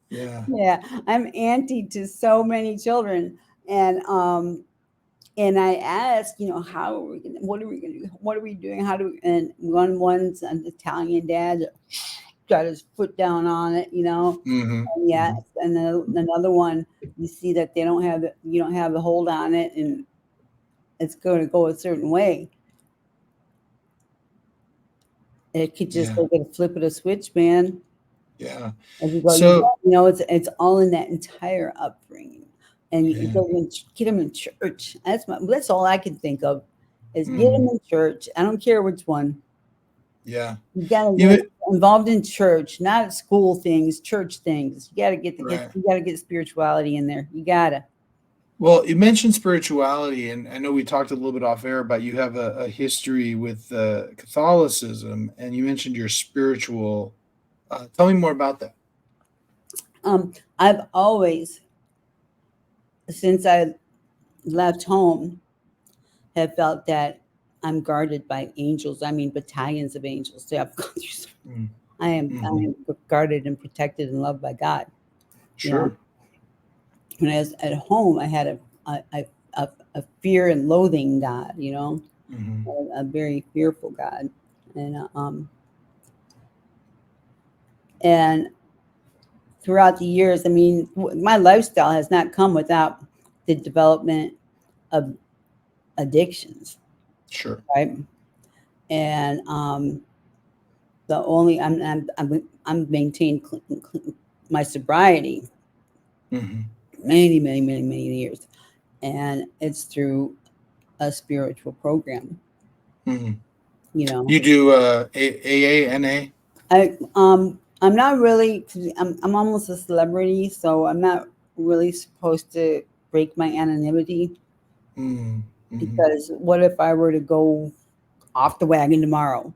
Yeah. Yeah, I'm anti to so many children, and and I asked, how are we gonna, what are we gonna do? What are we doing? How do we, and one's an Italian dad got his foot down on it, Hmm. and yeah, Hmm. and then another one, you see that they don't have you don't have the hold on it, and it's going to go a certain way. It could just Yeah. like a flip of a switch, man. Yeah. And you go, So it's all in that entire upbringing, and you yeah. go get them in church. That's all I can think of, is get them Hmm. in church. I don't care which one. Yeah. You got to get You involved in church, not school things, church things. You got to right. you got to get spirituality in there. You gotta. Well, you mentioned spirituality, and I know we talked a little bit off air about you have a history with Catholicism, and you mentioned your spiritual. Tell me more about that. I've always, since I left home, have felt that I'm guarded by angels. I mean, battalions of angels. So I've gone through I Mm-hmm. am guarded and protected and loved by God. You know, Sure. when I was at home, I had a fear and loathing God. Hmm. A very fearful God, and throughout the years, I mean, my lifestyle has not come without the development of addictions, Sure. right? And the only I'm maintained my sobriety Hmm. many, many, many, many years, and it's through a spiritual program. Hmm. You know, You do AANA? I'm not really. I'm almost a celebrity, so I'm not really supposed to break my anonymity, Mm-hmm. because what if I were to go off the wagon tomorrow?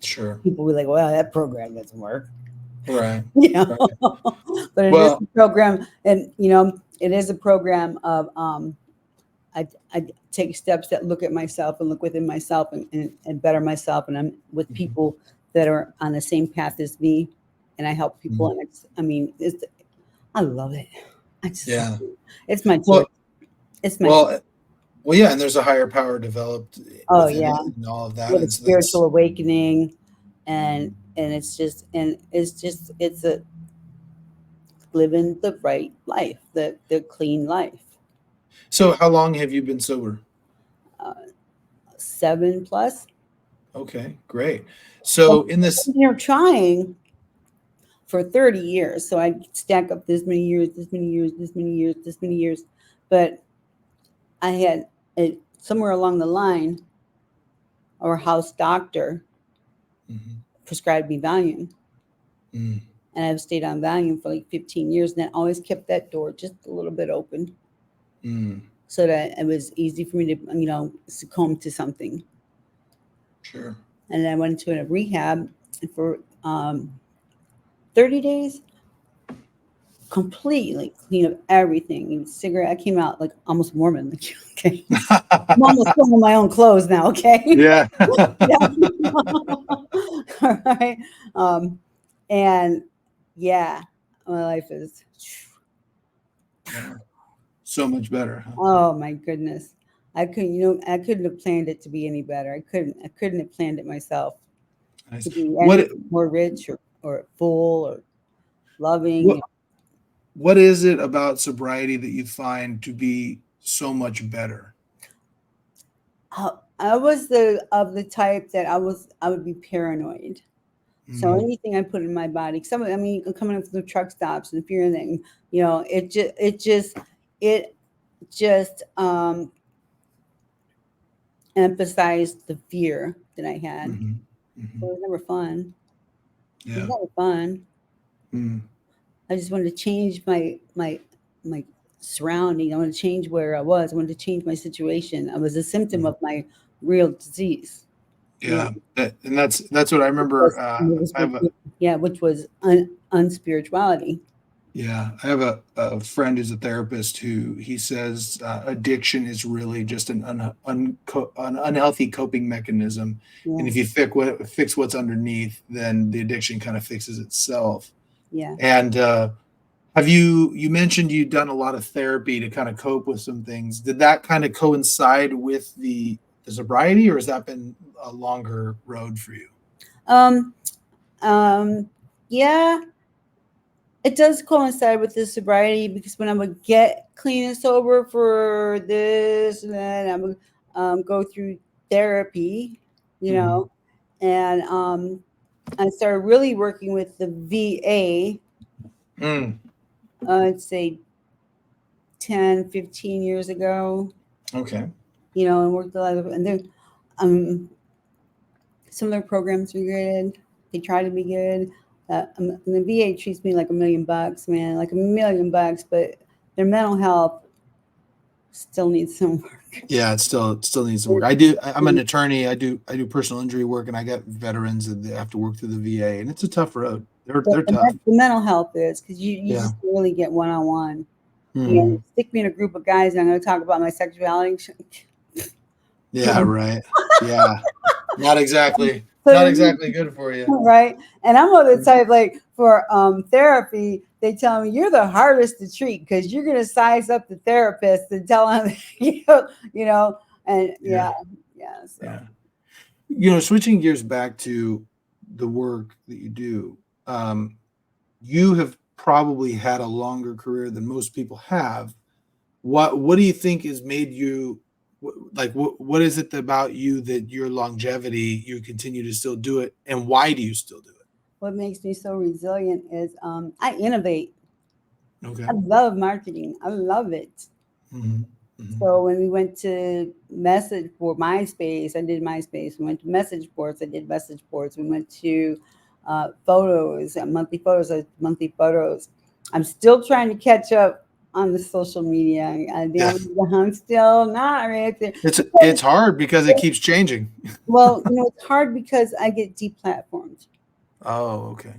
Sure. People will be like, "Well, that program doesn't work." Right. you know. Right. But it is Well, a program, and it is a program of I take steps that look at myself and look within myself, and better myself, and I'm with mhm, people that are on the same path as me, and I help people, mhm. and I love it. I just love Yeah. it. It's my joy. Well, It's my joy. well, well, yeah, and there's a higher power developed Oh within yeah, it and all of that, with a and so that's spiritual awakening, and it's a living the right life, the clean life. so. How long have you been sober? Uh, 7 plus. Okay, great. Well, So in this, you're trying for 30 years. So I stack up this many years, this many years, this many years, this many years. But I had somewhere along the line, our house doctor mhm, prescribed me Valium. mm, And I've stayed on Valium for like 15 years. And that always kept that door just a little bit open, mm, so that it was easy for me to, succumb to something. sure. And I went into a rehab for 30 days, completely clean up everything. And cigarette, I came out like almost Mormon. Like, okay, I'm almost putting on my own clothes now. Okay, Yeah. yeah. All right, and yeah, my life is. Yeah. So much better, huh? Oh my goodness, I couldn't have planned it to be any better. I couldn't have planned it myself Nice. to be any What more rich or full or loving. what what is it about sobriety that you find to be so much better? I was of the type that I would be paranoid. So anything I put in my body, I mean, coming up from the truck stops and fear thing, it just emphasized the fear that I had. Mm-hmm. So Mm-hmm. it was never fun. It was Yeah. never fun. Mm. I just wanted to change my surrounding. I wanted to change where I was. I wanted to change my situation. I was a symptom of my real disease. You Yeah. And that's what I remember. I have a which was unspirituality. Yeah, I have a friend who's a therapist who he says addiction is really just an unhealthy coping mechanism, Yeah, and if you fix what's underneath, then the addiction kind of fixes itself. yeah. And have you mentioned you've done a lot of therapy to kind of cope with some things? Did that kind of coincide with the sobriety, or has that been a longer road for you? Um, yeah, it does coincide with the sobriety because when I would get clean and sober for this and then I would go through therapy, you Hmm. know, and I started really working with the VA, Mm, I'd say 10, 15 years ago, okay. and worked a lot of, and then um, some of their programs are good. They try to be good. And the VA treats me like $1 million, man, like $1 million, but their mental health still needs some work. Yeah, it still needs some work. I'm an attorney. I do personal injury work, and I got veterans that they have to work through the VA, and it's a tough road. They're tough. The mental health is because you Yeah. just really get one on one. Hmm. Stick me in a group of guys, and I'm going to talk about my sexuality. Yeah. Right. Yeah. Not exactly. So Not you're exactly good for you. right, and I'm on the type like for therapy. They tell me you're the hardest to treat because you're going to size up the therapist and tell him, and Yeah. yeah. So Yeah. Switching gears back to the work that you do, you have probably had a longer career than most people have. What do you think has made you like what is it about you that your longevity you continue to still do it, and why do you still do what makes me so resilient is I innovate. it? Okay. I love marketing. I love it. Hmm. Hmm. So when we went to message board MySpace, I did MySpace. We went to message boards, I did message boards. We went to photos, monthly photos, monthly photos. I'm still trying to catch up on the social media. Yeah. I'm still not right there. It's hard because it keeps changing. Well, it's hard because I get deplatformed. Oh, okay.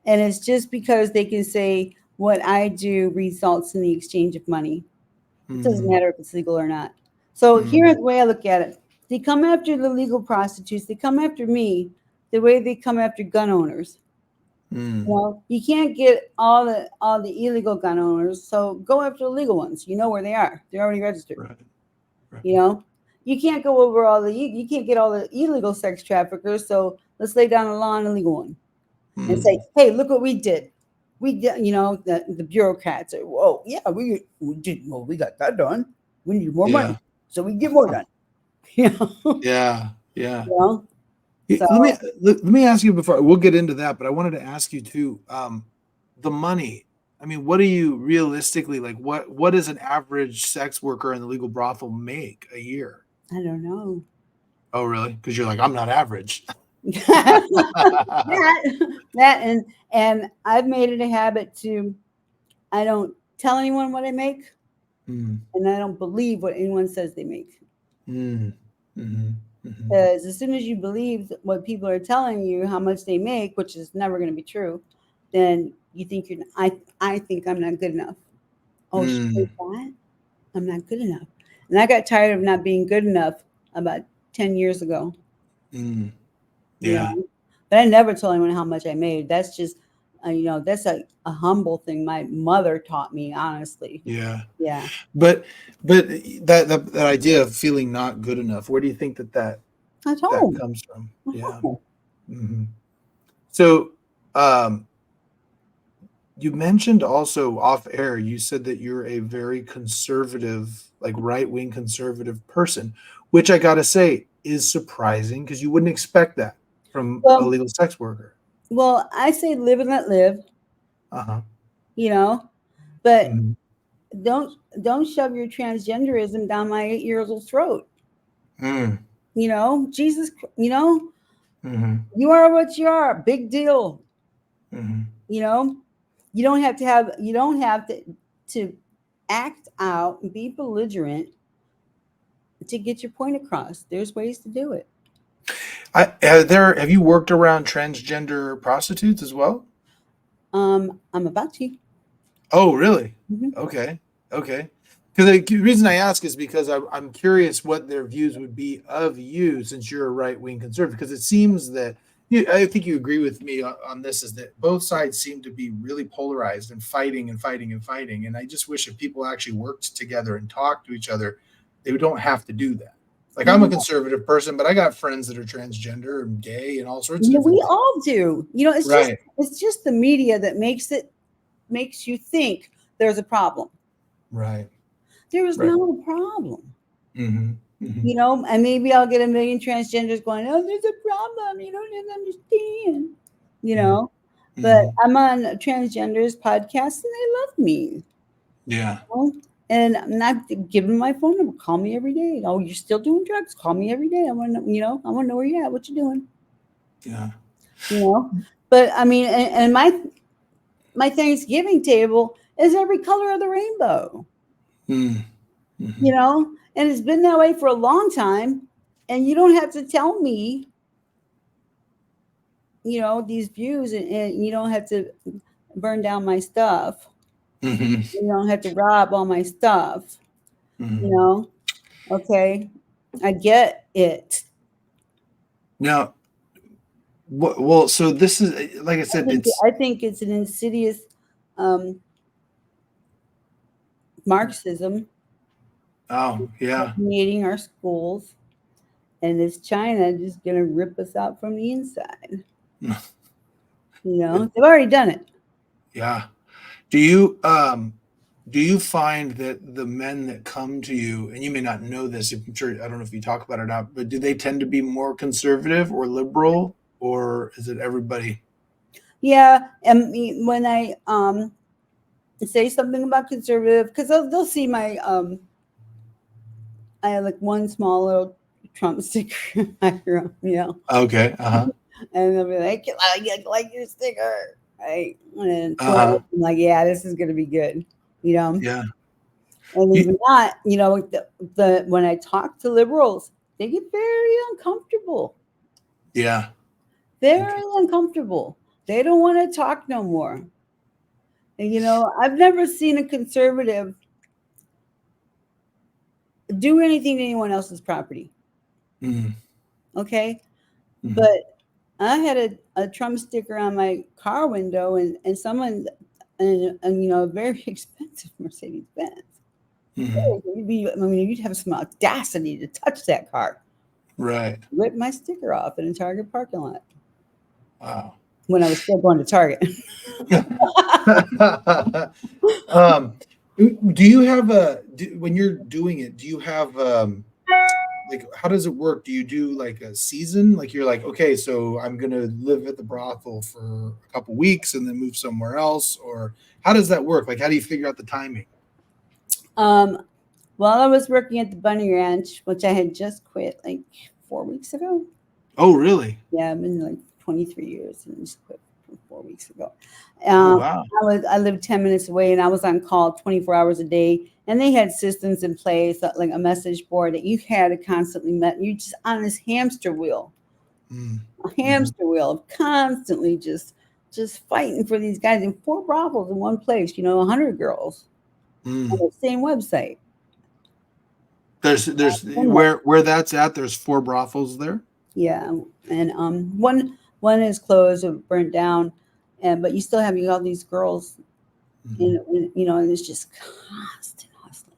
And it's just because they can say what I do results in the exchange of money. It doesn't Hmm. matter if it's legal or not. So Hmm. here's the way I look at it. They come after the legal prostitutes. They come after me the way they come after gun owners. Hmm. You can't get all the illegal gun owners. So go after the legal ones. You know where they are. They're already registered. Right. Right. You know, you can't go over you can't get all the illegal sex traffickers. So let's lay down a law on a legal one and say, Hmm. hey, look what we did. We did, the bureaucrats say, whoa, yeah, we did, well, we got that done. We need more Yeah. money, so we get more done. You know, Yeah. Yeah. you know. So Let me ask you before we'll get into that, but I wanted to ask you too. The money. I mean, what do you realistically like? What does an average sex worker in the legal brothel make a year? I don't know. Oh, really? Because you're like, I'm not average. that and I've made it a habit to I don't tell anyone what I make, Mm, and I don't believe what anyone says they make. mm, mhm, mhm. Because as soon as you believe what people are telling you how much they make, which is never going to be true, then you think you're. I think I'm not good enough. Oh, she said Mm, that? I'm not good enough. And I got tired of not being good enough about 10 years ago, mm. you Yeah, know. But I never told anyone how much I made. That's just, that's a humble thing my mother taught me, honestly. yeah. Yeah. But that idea of feeling not good enough, where do you think At that home. comes from? At Yeah. home. Hmm. So, um, You mentioned also off air, you said that you're a very conservative, like right-wing conservative person, which I gotta say is surprising because you wouldn't expect that from a Well, legal sex worker. well, I say live and let live, Uh-huh. you know, but Mhm. don't shove your transgenderism down my 8 years old throat. Mm. Jesus, Mhm. you are what you are. Big deal. Mhm. You know, you don't have to act out and be belligerent to get your point across. There's ways to do it. Have you worked around transgender prostitutes as well? I'm about to. Oh, really? Mhm. Okay. Okay. Because the reason I ask is because I'm curious what their views would be of you since you're a right wing conservative. Because it seems that I think you agree with me on this is that both sides seem to be really polarized and fighting and fighting and fighting. And I just wish if people actually worked together and talked to each other, they don't have to do that. Like I'm a Yeah, conservative person, but I got friends that are transgender and gay and all sorts of yeah, different we things. all do. Right. It's just the media that makes you think there's a problem. Right. There is Right. no problem. Mm-hmm. Mm-hmm. And maybe I'll get a million transgenders going, "Oh, there's a problem. You don't understand." You Mm-hmm. know, but Mm-hmm. I'm on a transgenders podcast and they love me. Yeah. Know? And I'm not giving my phone number. Call me every day. Oh, you're still doing drugs? Call me every day. I want to, I want to know where you're at, what you're doing. Yeah. You know, but I mean, and my Thanksgiving table is every color of the rainbow. Mm. Mhm. And it's been that way for a long time. And you don't have to tell me, these views, and you don't have to burn down my stuff. Mhm. You don't have to rob all my stuff. You Mhm. know, okay, I get it. Now, well, so this is like I said, it's I think it's an insidious um, Marxism oh yeah. permeating our schools, and it's China just going to rip us out from the inside. It- They've already done it. yeah. Do you do you find that the men that come to you, and you may not know this, I'm sure I don't know if you talk about it or not, but do they tend to be more conservative or liberal, or is it everybody? Yeah, and when I say something about conservative, because they'll see my I have like one small little Trump sticker in my room, Okay. Uh-huh. and they'll be like, I like your sticker, right? And so Uh-huh. I'm like, yeah, this is gonna be good, you know. Yeah. And You, even not, the when I talk to liberals, they get very uncomfortable, yeah. very uncomfortable. They don't want to talk no more. And I've never seen a conservative do anything to anyone else's property. Mhm. Okay. Mhm. But I had a Trump sticker on my car window, and someone, and a very expensive Mercedes Benz. Mhm. You'd have some audacity to touch that car. Right. Rip my sticker off in a Target parking lot Wow. when I was still going to Target. um, do you have when you're doing it, do you have like how does it work? Do you do like a season? Like you're like, okay, so I'm gonna live at the brothel for a couple weeks and then move somewhere else, or how does that work? Like how do you figure out the timing? um, while I was working at the Bunny Ranch, which I had just quit like 4 weeks ago. Oh, really? Yeah, I've been like 23 years and just quit 4 weeks ago. Oh, Um, wow. I lived 10 minutes away and I was on call 24 hours a day. And they had systems in place, like a message board that you had to constantly met. You just on this hamster wheel, Mm. a Mhm. hamster wheel of constantly just fighting for these guys in 4 brothels in one place. 100 girls on Mm. the same website. There's where that's at. There's four brothels there. Yeah, and one is closed or burnt down, and but you still have all these girls, Mhm. and it's just constant hustling.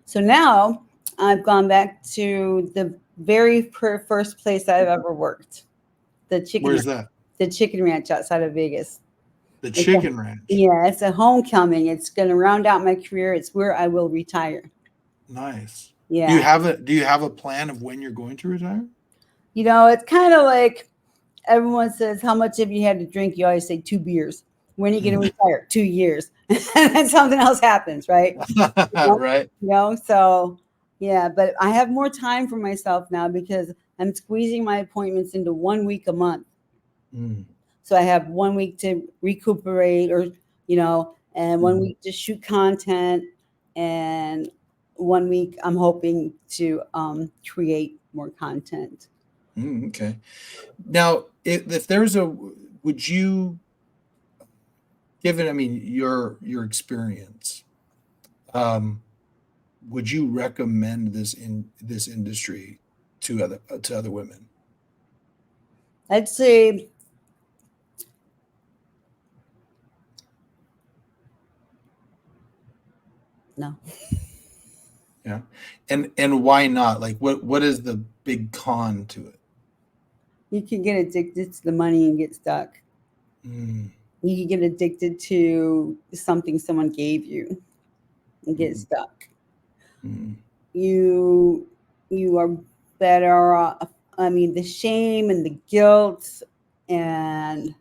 So now I've gone back to the very first place I've ever worked, the chicken Where's ranch, that? the chicken ranch outside of Vegas. The It's chicken ranch. yeah, it's a homecoming. It's going to round out my career. It's where I will retire. Nice. Yeah. Do you have a plan of when you're going to retire? You know, it's kind of like everyone says, how much have you had to drink? You always say 2 beers. When are you going to retire? 2 years. And then something else happens, right? Right. So yeah, but I have more time for myself now because I'm squeezing my appointments into 1 week a month. So I have 1 week to recuperate or, and 1 week to shoot content. And 1 week I'm hoping to create more content. Okay. Now, if there's would you, given, I mean, your experience, would you recommend this industry to other women? I'd say no. Yeah. And why not? Like, what is the big con to it? You can get addicted to the money and get stuck. You can get addicted to something someone gave you and get stuck. You are better off. I mean, the shame and the guilt and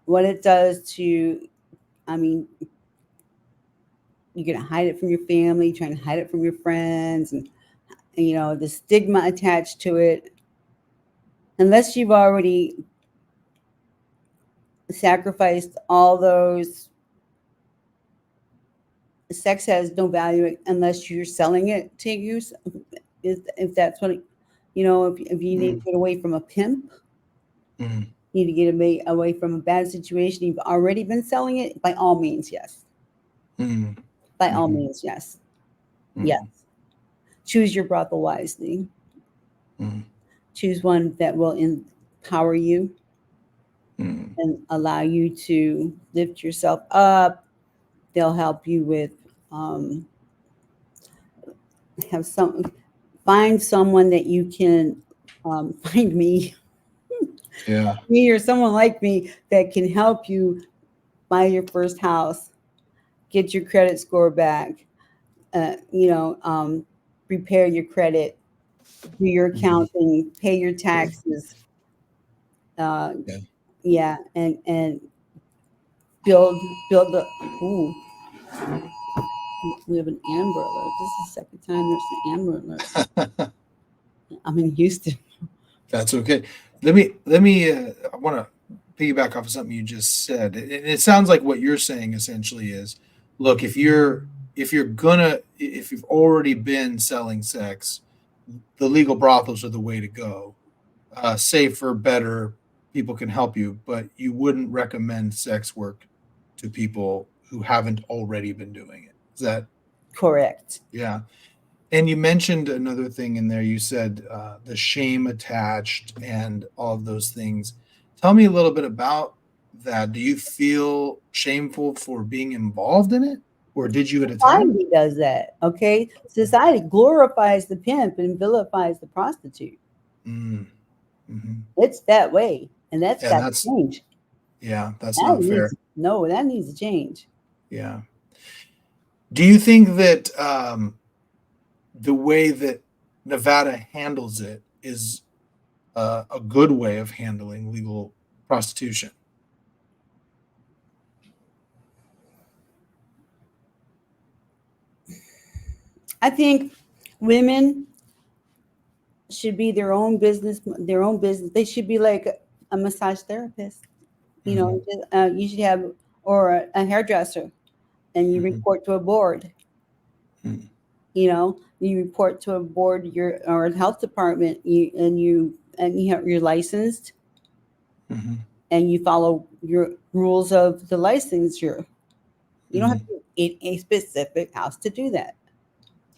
what it does to, I mean, you're going to hide it from your family, trying to hide it from your friends, and the stigma attached to it. Unless you've already sacrificed all those, sex has no value unless you're selling it to use. If that's what, if you need to get away from a pimp, you need to get away from a bad situation, you've already been selling it, by all means, yes. By all means, yes. Yes. Choose your brothel wisely. Choose one that will empower you and allow you to lift yourself up. They'll help you with find someone that you can find me. Yeah. Me or someone like me that can help you buy your first house, get your credit score back, prepare your credit, do your accounting, pay your taxes. Yeah, and build the. Ooh, we have an Amber Alert. This is the second time there's an Amber Alert. I'm in Houston. That's okay. Let me. I want to piggyback off of something you just said. It sounds like what you're saying essentially is, look, if you've already been selling sex, the legal brothels are the way to go. Safer, better, people can help you, but you wouldn't recommend sex work to people who haven't already been doing it. Is that correct? Yeah. And you mentioned another thing in there. You said the shame attached and all of those things. Tell me a little bit about that. Do you feel shameful for being involved in it, or did you at a time? Society does that. Okay, society glorifies the pimp and vilifies the prostitute. It's that way, and that's got to change. Yeah, that's not fair. No, that needs to change. Yeah. Do you think that the way that Nevada handles it is a good way of handling legal prostitution? I think women should be their own business. They should be like a massage therapist. You should have, or a hairdresser, and you report to a board. You report to a board, or a health department. You're licensed, and you follow your rules of the licensure. You don't have to be in a specific house to do that.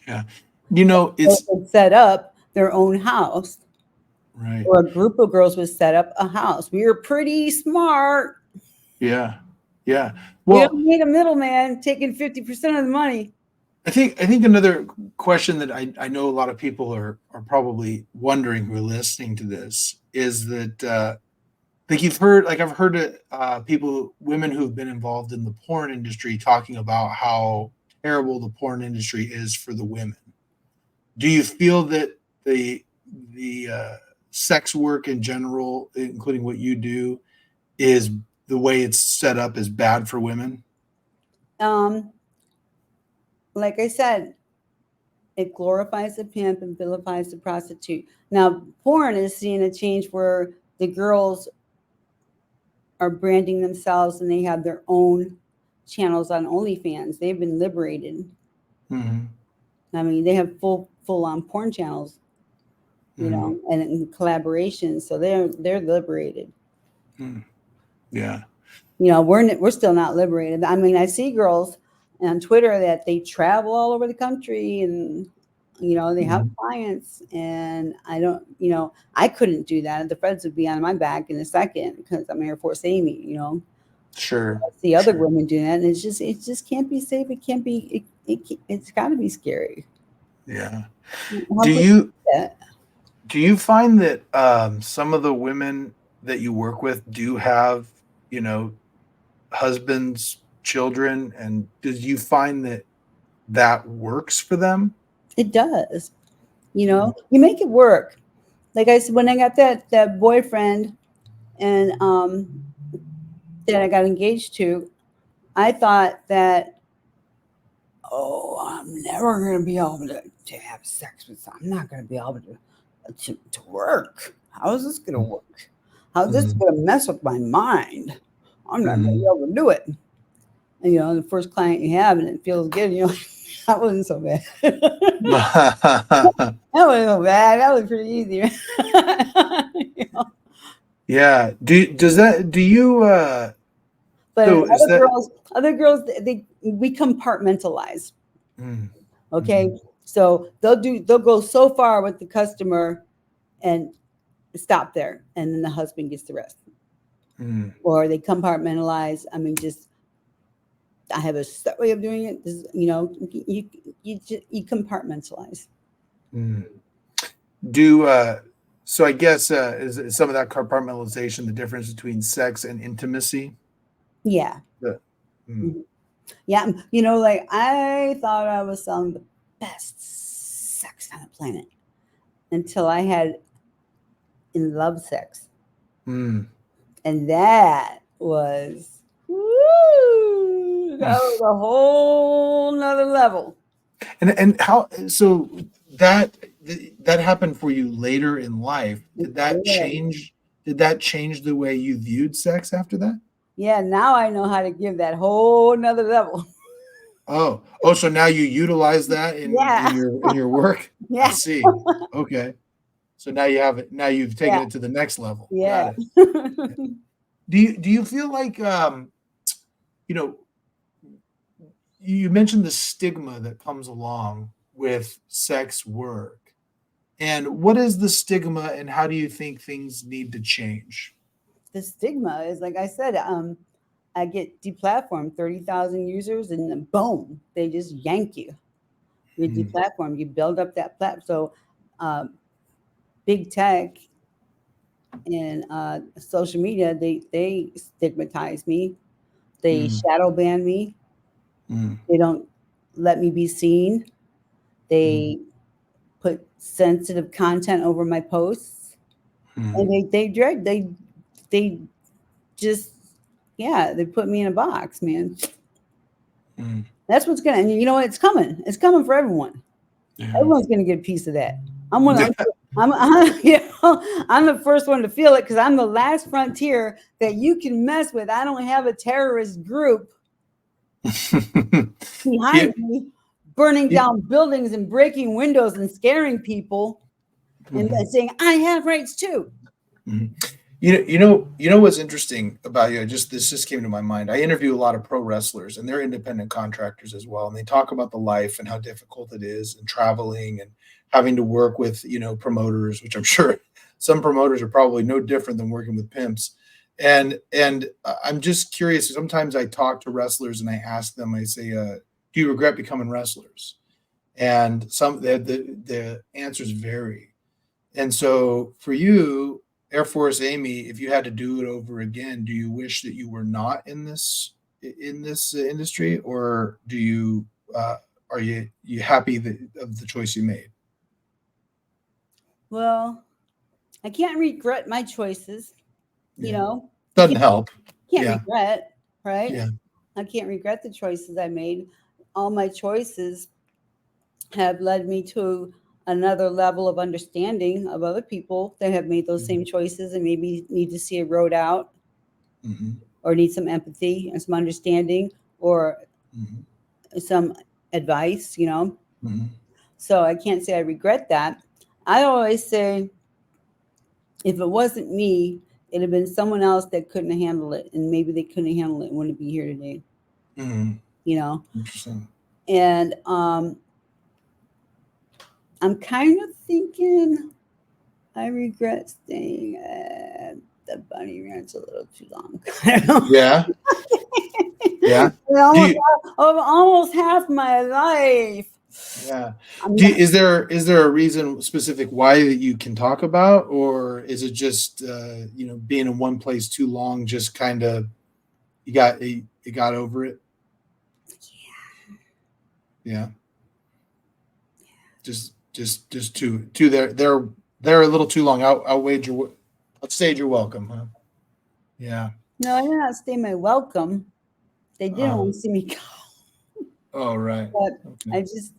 Yeah, it's set up their own house, right? Or a group of girls would set up a house. We were pretty smart. Yeah. Well, we don't need a middleman taking 50% of the money. I think another question that I know a lot of people are probably wondering who are listening to this is that like you've heard, like I've heard women who've been involved in the porn industry talking about how terrible the porn industry is for the women. Do you feel that the sex work in general, including what you do, is the way it's set up is bad for women? Like I said, it glorifies the pimp and vilifies the prostitute. Now, porn is seeing a change where the girls are branding themselves and they have their own channels on OnlyFans. They've been liberated. Mm-hmm. I mean, they have full on porn channels, you know, and in collaboration. So they're liberated. Mm. Yeah. You know, we're still not liberated. I mean, I see girls on Twitter that they travel all over the country and, you know, they have clients, and I don't, you know, I couldn't do that. The feds would be on my back in a second because I'm Air Force Amy, you know. Sure. I see other women doing that, and it just can't be safe. It can't be. It's got to be scary. Yeah. How Do you find that some of the women that you work with do have, you know, husbands, children, and do you find that works for them? It does. You know, you make it work. Like I said, when I got that boyfriend and that I got engaged to, I thought that, oh, I'm never going to be able to have sex with someone. I'm not going to be able to work. How is this going to work? How is this going to mess with my mind? I'm not going to be able to do it. And, you know, the first client you have and it feels good, you know, that wasn't so bad. That wasn't so bad. That was pretty easy. You know? Yeah. Do you But so other girls, we compartmentalize. Okay. Mm-hmm. So they'll go so far with the customer and stop there, and then the husband gets the rest. Or they compartmentalize. I mean, just I have a set way of doing it. This is, you know, you compartmentalize. So I guess is some of that compartmentalization the difference between sex and intimacy? Yeah. Yeah. You know, like I thought I was selling the best sex on the planet until I had in love sex. And that was, that was a whole nother level. And how, so that happened for you later in life. Did that change the way you viewed sex after that? Yeah, now I know how to give that whole nother level. Oh, so now you utilize that in your work? Yeah. I see. Okay. So now you have it. Now you've taken it to the next level. Yeah. Got it. Do you feel like you know, you mentioned the stigma that comes along with sex work, and what is the stigma, and how do you think things need to change? The stigma is, like I said, I get deplatformed, 30,000 users, and then boom, they just yank you. You're deplatformed. You build up that platform. So big tech and social media, they stigmatize me. They shadow ban me. They don't let me be seen. They put sensitive content over my posts, and they just, yeah, they put me in a box, man. That's what's gonna, and you know what? It's coming. It's coming for everyone. Yeah. Everyone's gonna get a piece of that. I'm you know, I'm the first one to feel it because I'm the last frontier that you can mess with. I don't have a terrorist group behind me, burning down buildings and breaking windows and scaring people, and saying I have rights too. You know what's interesting about you? This just came to my mind. I interview a lot of pro wrestlers, and they're independent contractors as well, and they talk about the life and how difficult it is, and traveling and having to work with, you know, promoters, which I'm sure some promoters are probably no different than working with pimps. And I'm just curious. Sometimes I talk to wrestlers and I ask them, I say, do you regret becoming wrestlers? And the answers vary. And so for you, Air Force Amy, if you had to do it over again, do you wish that you were not in this industry, or do you are you happy of the choice you made? Well, I can't regret my choices. You Yeah, know, you doesn't help. can't Yeah, regret, right? yeah. I can't regret the choices I made. All my choices have led me to another level of understanding of other people that have made those Mm-hmm. same choices and maybe need to see a road out Mm-hmm. or need some empathy and some understanding or Mm-hmm. some advice, you know. Mm-hmm. So I can't say I regret that. I always say if it wasn't me, it'd have been someone else that couldn't handle it. And maybe they couldn't handle it and wouldn't be here today, Mm-hmm. you know. Interesting. And I'm kind of thinking I regret staying at the bunny ranch a little too long. I don't know. Yeah, yeah. Do almost, you, almost half my life. yeah. I'm Do not, you, is there a reason specific why that you can talk about, or is it just being in one place too long, just kind of you got over it? Yeah, just too they're a little too long. I'll wager. I'll stage you're welcome, huh? Yeah. no, I did not stay my welcome. They didn't Uh, want to see me go, oh, right. but Okay. I just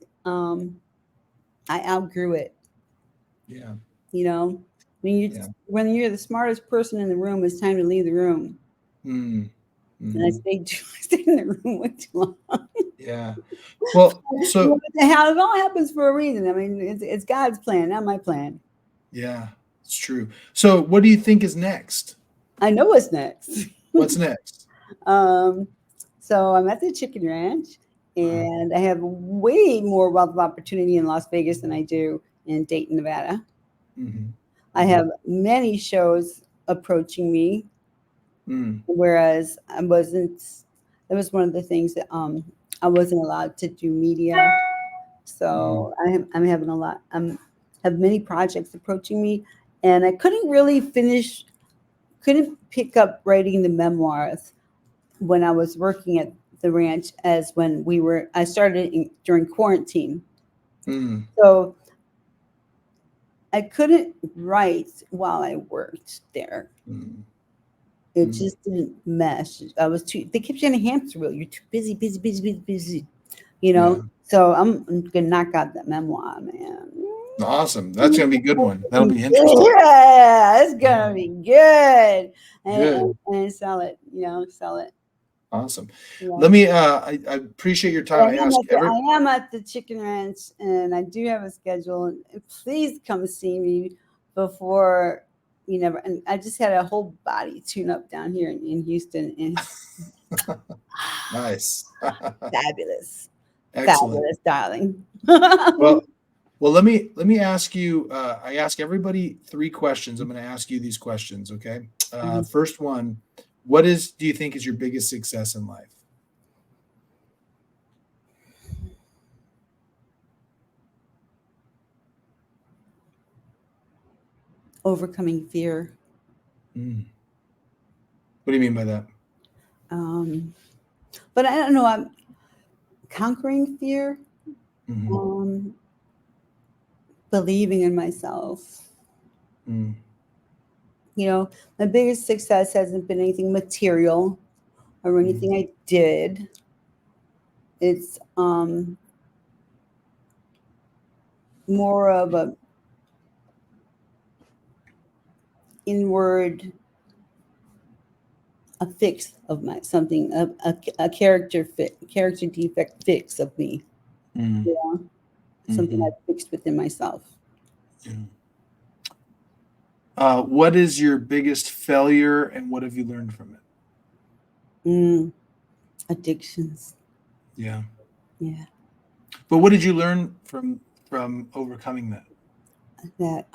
I outgrew it. Yeah. You know, Yeah. when you're the smartest person in the room, it's time to leave the room. Mm, And I hmm. stayed in the room way too long. Yeah. Well, What so the hell? It all happens for a reason. I mean, it's God's plan, not my plan. yeah, it's true. So, what do you think is next? I know what's next. What's next? um, so I'm at the chicken ranch, Uh-huh. and I have way more wealth of opportunity in Las Vegas than I do in Dayton, Nevada. Mm-hmm. I have many shows approaching me, Mm, whereas I wasn't. That was one of the things that I wasn't allowed to do media. mm, So I'm having a lot. Have many projects approaching me, and I couldn't pick up writing the memoirs when I was working at the ranch as when I started during quarantine. mm, So I couldn't write while I worked there. mm, It mm. just didn't mesh. They kept saying a hamster wheel. You're too busy, busy, busy, busy, busy, you Yeah. know? So I'm gonna knock out that memoir, man. Awesome. That's gonna be a good one. That'll be interesting. Yeah, it's Yeah. gonna be good. Good. And sell it, sell it. Awesome. Yeah. Let me I appreciate your But time. I ask every I am at the chicken ranch and I do have a schedule. And please come see me before you never. And I just had a whole body tune up down here in Houston and nice. fabulous, Excellent. fabulous, darling. Well, let me ask you. I ask everybody three questions. I'm going to ask you these questions. Okay. First one: do you think is your biggest success in life? Overcoming fear. Mm. What do you mean by that? But I don't know. I'm conquering fear. Mm-hmm. Um, Believing in myself. Mm. My biggest success hasn't been anything material or anything I did. It's more of a inward a fix of my something a character defect fix of me. Mm. Yeah, something Mm-hmm. I've fixed within myself. Yeah. What is your biggest failure, and what have you learned from it? Addictions. Yeah. Yeah, But what did you learn from overcoming that? that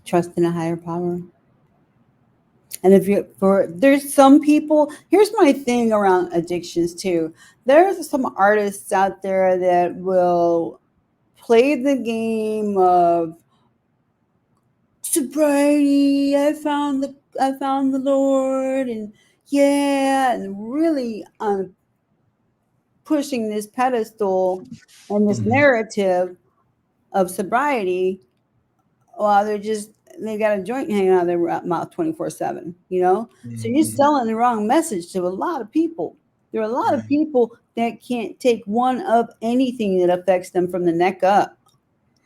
trust in a higher power. And there's some people, here's my thing around addictions too. There's some artists out there that will play the game of sobriety. I found the Lord, and yeah, and really pushing this pedestal and this narrative of sobriety while they got a joint hanging out of their mouth 24/7, you know? So you're selling the wrong message to a lot of people. There are a lot of people that can't take one of anything that affects them from the neck up.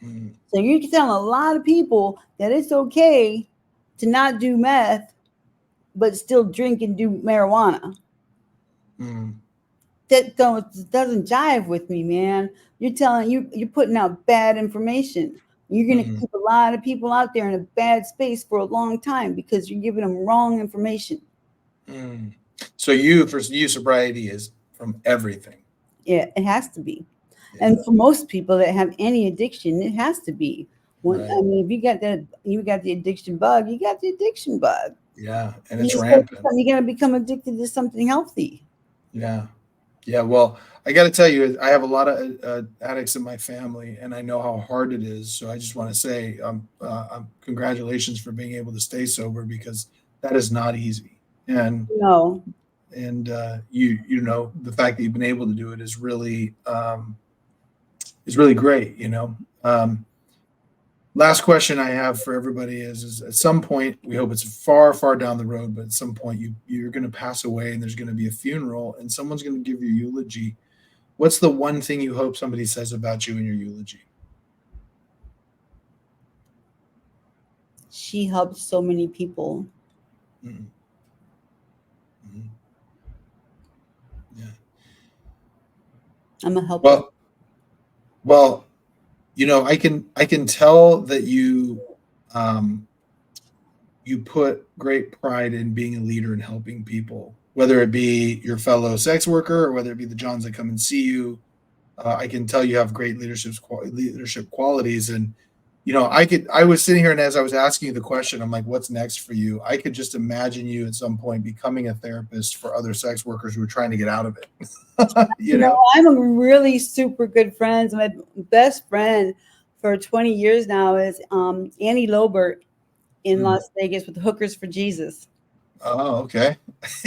So you're telling a lot of people that it's okay to not do meth, but still drink and do marijuana. That doesn't jive with me, man. You're putting out bad information. You're going to keep a lot of people out there in a bad space for a long time because you're giving them wrong information. So for you, sobriety is from everything. Yeah, it has to be. Yeah. And for most people that have any addiction, it has to be. I mean, if you got the addiction bug, you got the addiction bug. Yeah, and it's rampant. You got to become addicted to something healthy. Yeah. Yeah, well, I got to tell you, I have a lot of addicts in my family, and I know how hard it is. So I just want to say, congratulations for being able to stay sober, because that is not easy. And no, and you know, the fact that you've been able to do it is really great. You know. Last question I have for everybody is at some point, we hope it's far, far down the road, but at some point you're going to pass away and there's going to be a funeral and someone's going to give your eulogy. What's the one thing you hope somebody says about you in your eulogy? She helped so many people. Mm-hmm. Mm-hmm. Yeah. I'm a helper. Well, you know, I can tell that you put great pride in being a leader and helping people, whether it be your fellow sex worker or whether it be the Johns that come and see you. I can tell you have great leadership qualities. And, you know, I was sitting here and as I was asking you the question, I'm like, what's next for you? I could just imagine you at some point becoming a therapist for other sex workers who are trying to get out of it. you know, I'm a really super good friends. My best friend for 20 years now is Annie Lobert in Las Vegas with Hookers for Jesus. Oh, okay.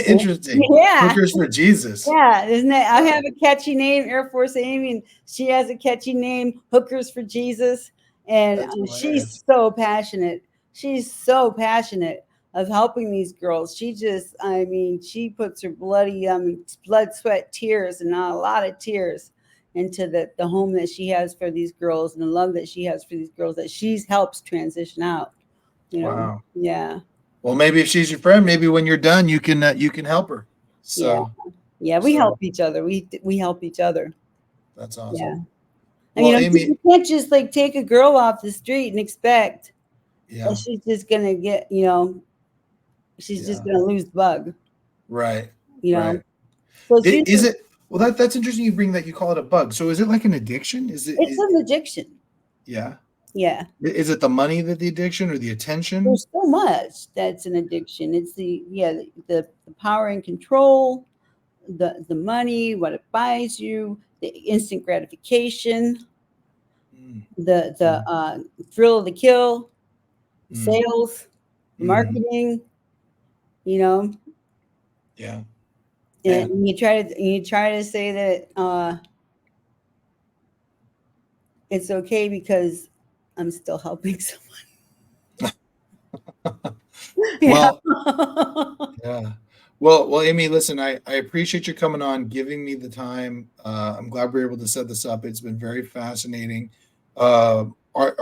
Interesting. Yeah. Hookers for Jesus. Yeah. Isn't it? I have a catchy name, Air Force Amy, and she has a catchy name, Hookers for Jesus. And she's so passionate. She's so passionate of helping these girls. She puts her blood, sweat, tears, and a lot of tears into the home that she has for these girls and the love that she has for these girls that she helps transition out. You know? Wow. Yeah. Well, maybe if she's your friend, maybe when you're done, you can help her. So yeah, we help each other. We help each other. That's awesome. Yeah. And, well, Amy, you can't just like take a girl off the street and expect that she's just gonna get, she's just gonna lose the bug. Right. You know. Right. So is it? Well, that's interesting. You bring that. You call it a bug. So is it like an addiction? It's an addiction. Yeah. Yeah. Is it the money that the addiction or the attention? There's so much that's an addiction. It's the power and control, the money, what it buys you, the instant gratification, the thrill of the kill, sales, marketing, Yeah. And you try to say that it's okay because I'm still helping someone. Well, yeah. Well, Amy, listen, I appreciate you coming on, giving me the time. I'm glad we were able to set this up. It's been very fascinating. Are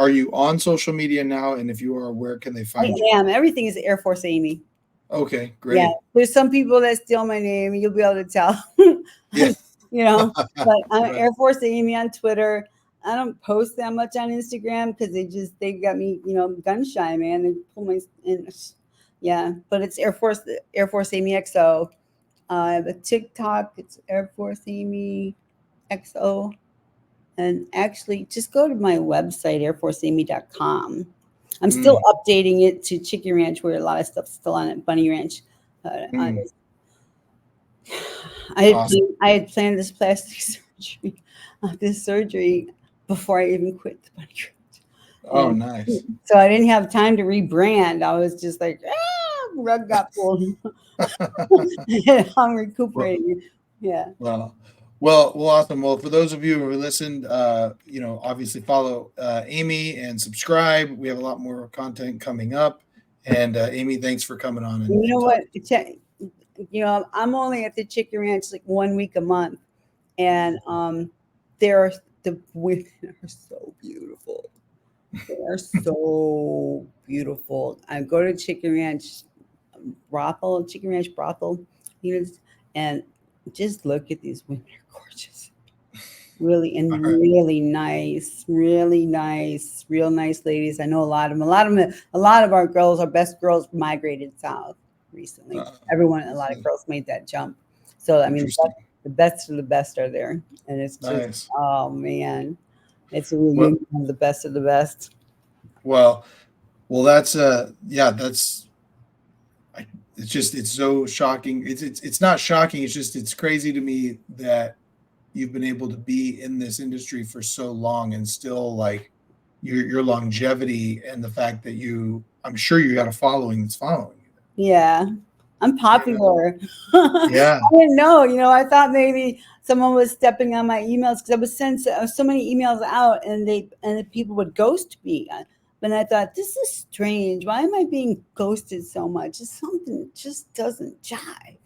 you on social media now? And if you are, where can they find you? I am. Everything is Air Force Amy. Okay, great. Yeah, there's some people that steal my name, and you'll be able to tell. Yeah. But I'm right. Air Force Amy on Twitter. I don't post that much on Instagram because they got me, gun shy, man. They pull my but it's Air Force Amy XO. I have a TikTok. It's Air Force Amy XO. And actually, just go to my website, airforceamy.com. I'm still updating it to Chicken Ranch, where a lot of stuff's still on it, Bunny Ranch. I had planned this plastic surgery, before I even quit the bodyguard. Oh, And nice. so I didn't have time to rebrand. I was just like, rug got pulled. I'm recuperating. Yeah. Well, awesome. Well, for those of you who listened, obviously follow Amy and subscribe. We have a lot more content coming up. And Amy, thanks for coming on. You know what? I'm only at the Chicken Ranch like 1 week a month, and the women are so beautiful. They are so beautiful. I go to Chicken Ranch Chicken Ranch Brothel, and just look at these women. They're gorgeous. Really, and really nice, real nice ladies. I know a lot of them. A lot of our girls, our best girls, migrated south recently. A lot of girls made that jump. So I mean, the best of the best are there, and it's just nice. Oh man, it's a reunion of the best of the best. Well, that's it's so shocking. It's not shocking. It's crazy to me that you've been able to be in this industry for so long and still like your longevity and the fact that I'm sure you got a following that's following you. Yeah. I'm popular. Yeah. I didn't know, I thought maybe someone was stepping on my emails because I was sending so many emails out and the people would ghost me. But I thought, this is strange. Why am I being ghosted so much? It's something that just doesn't jive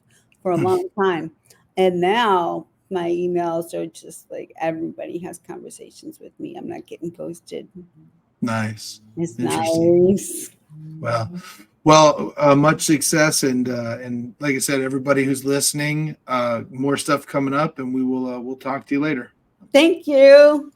for a long time. And now my emails are just like everybody has conversations with me. I'm not getting ghosted. Nice. It's nice. Well, much success, and like I said, everybody who's listening, more stuff coming up, and we'll talk to you later. Thank you.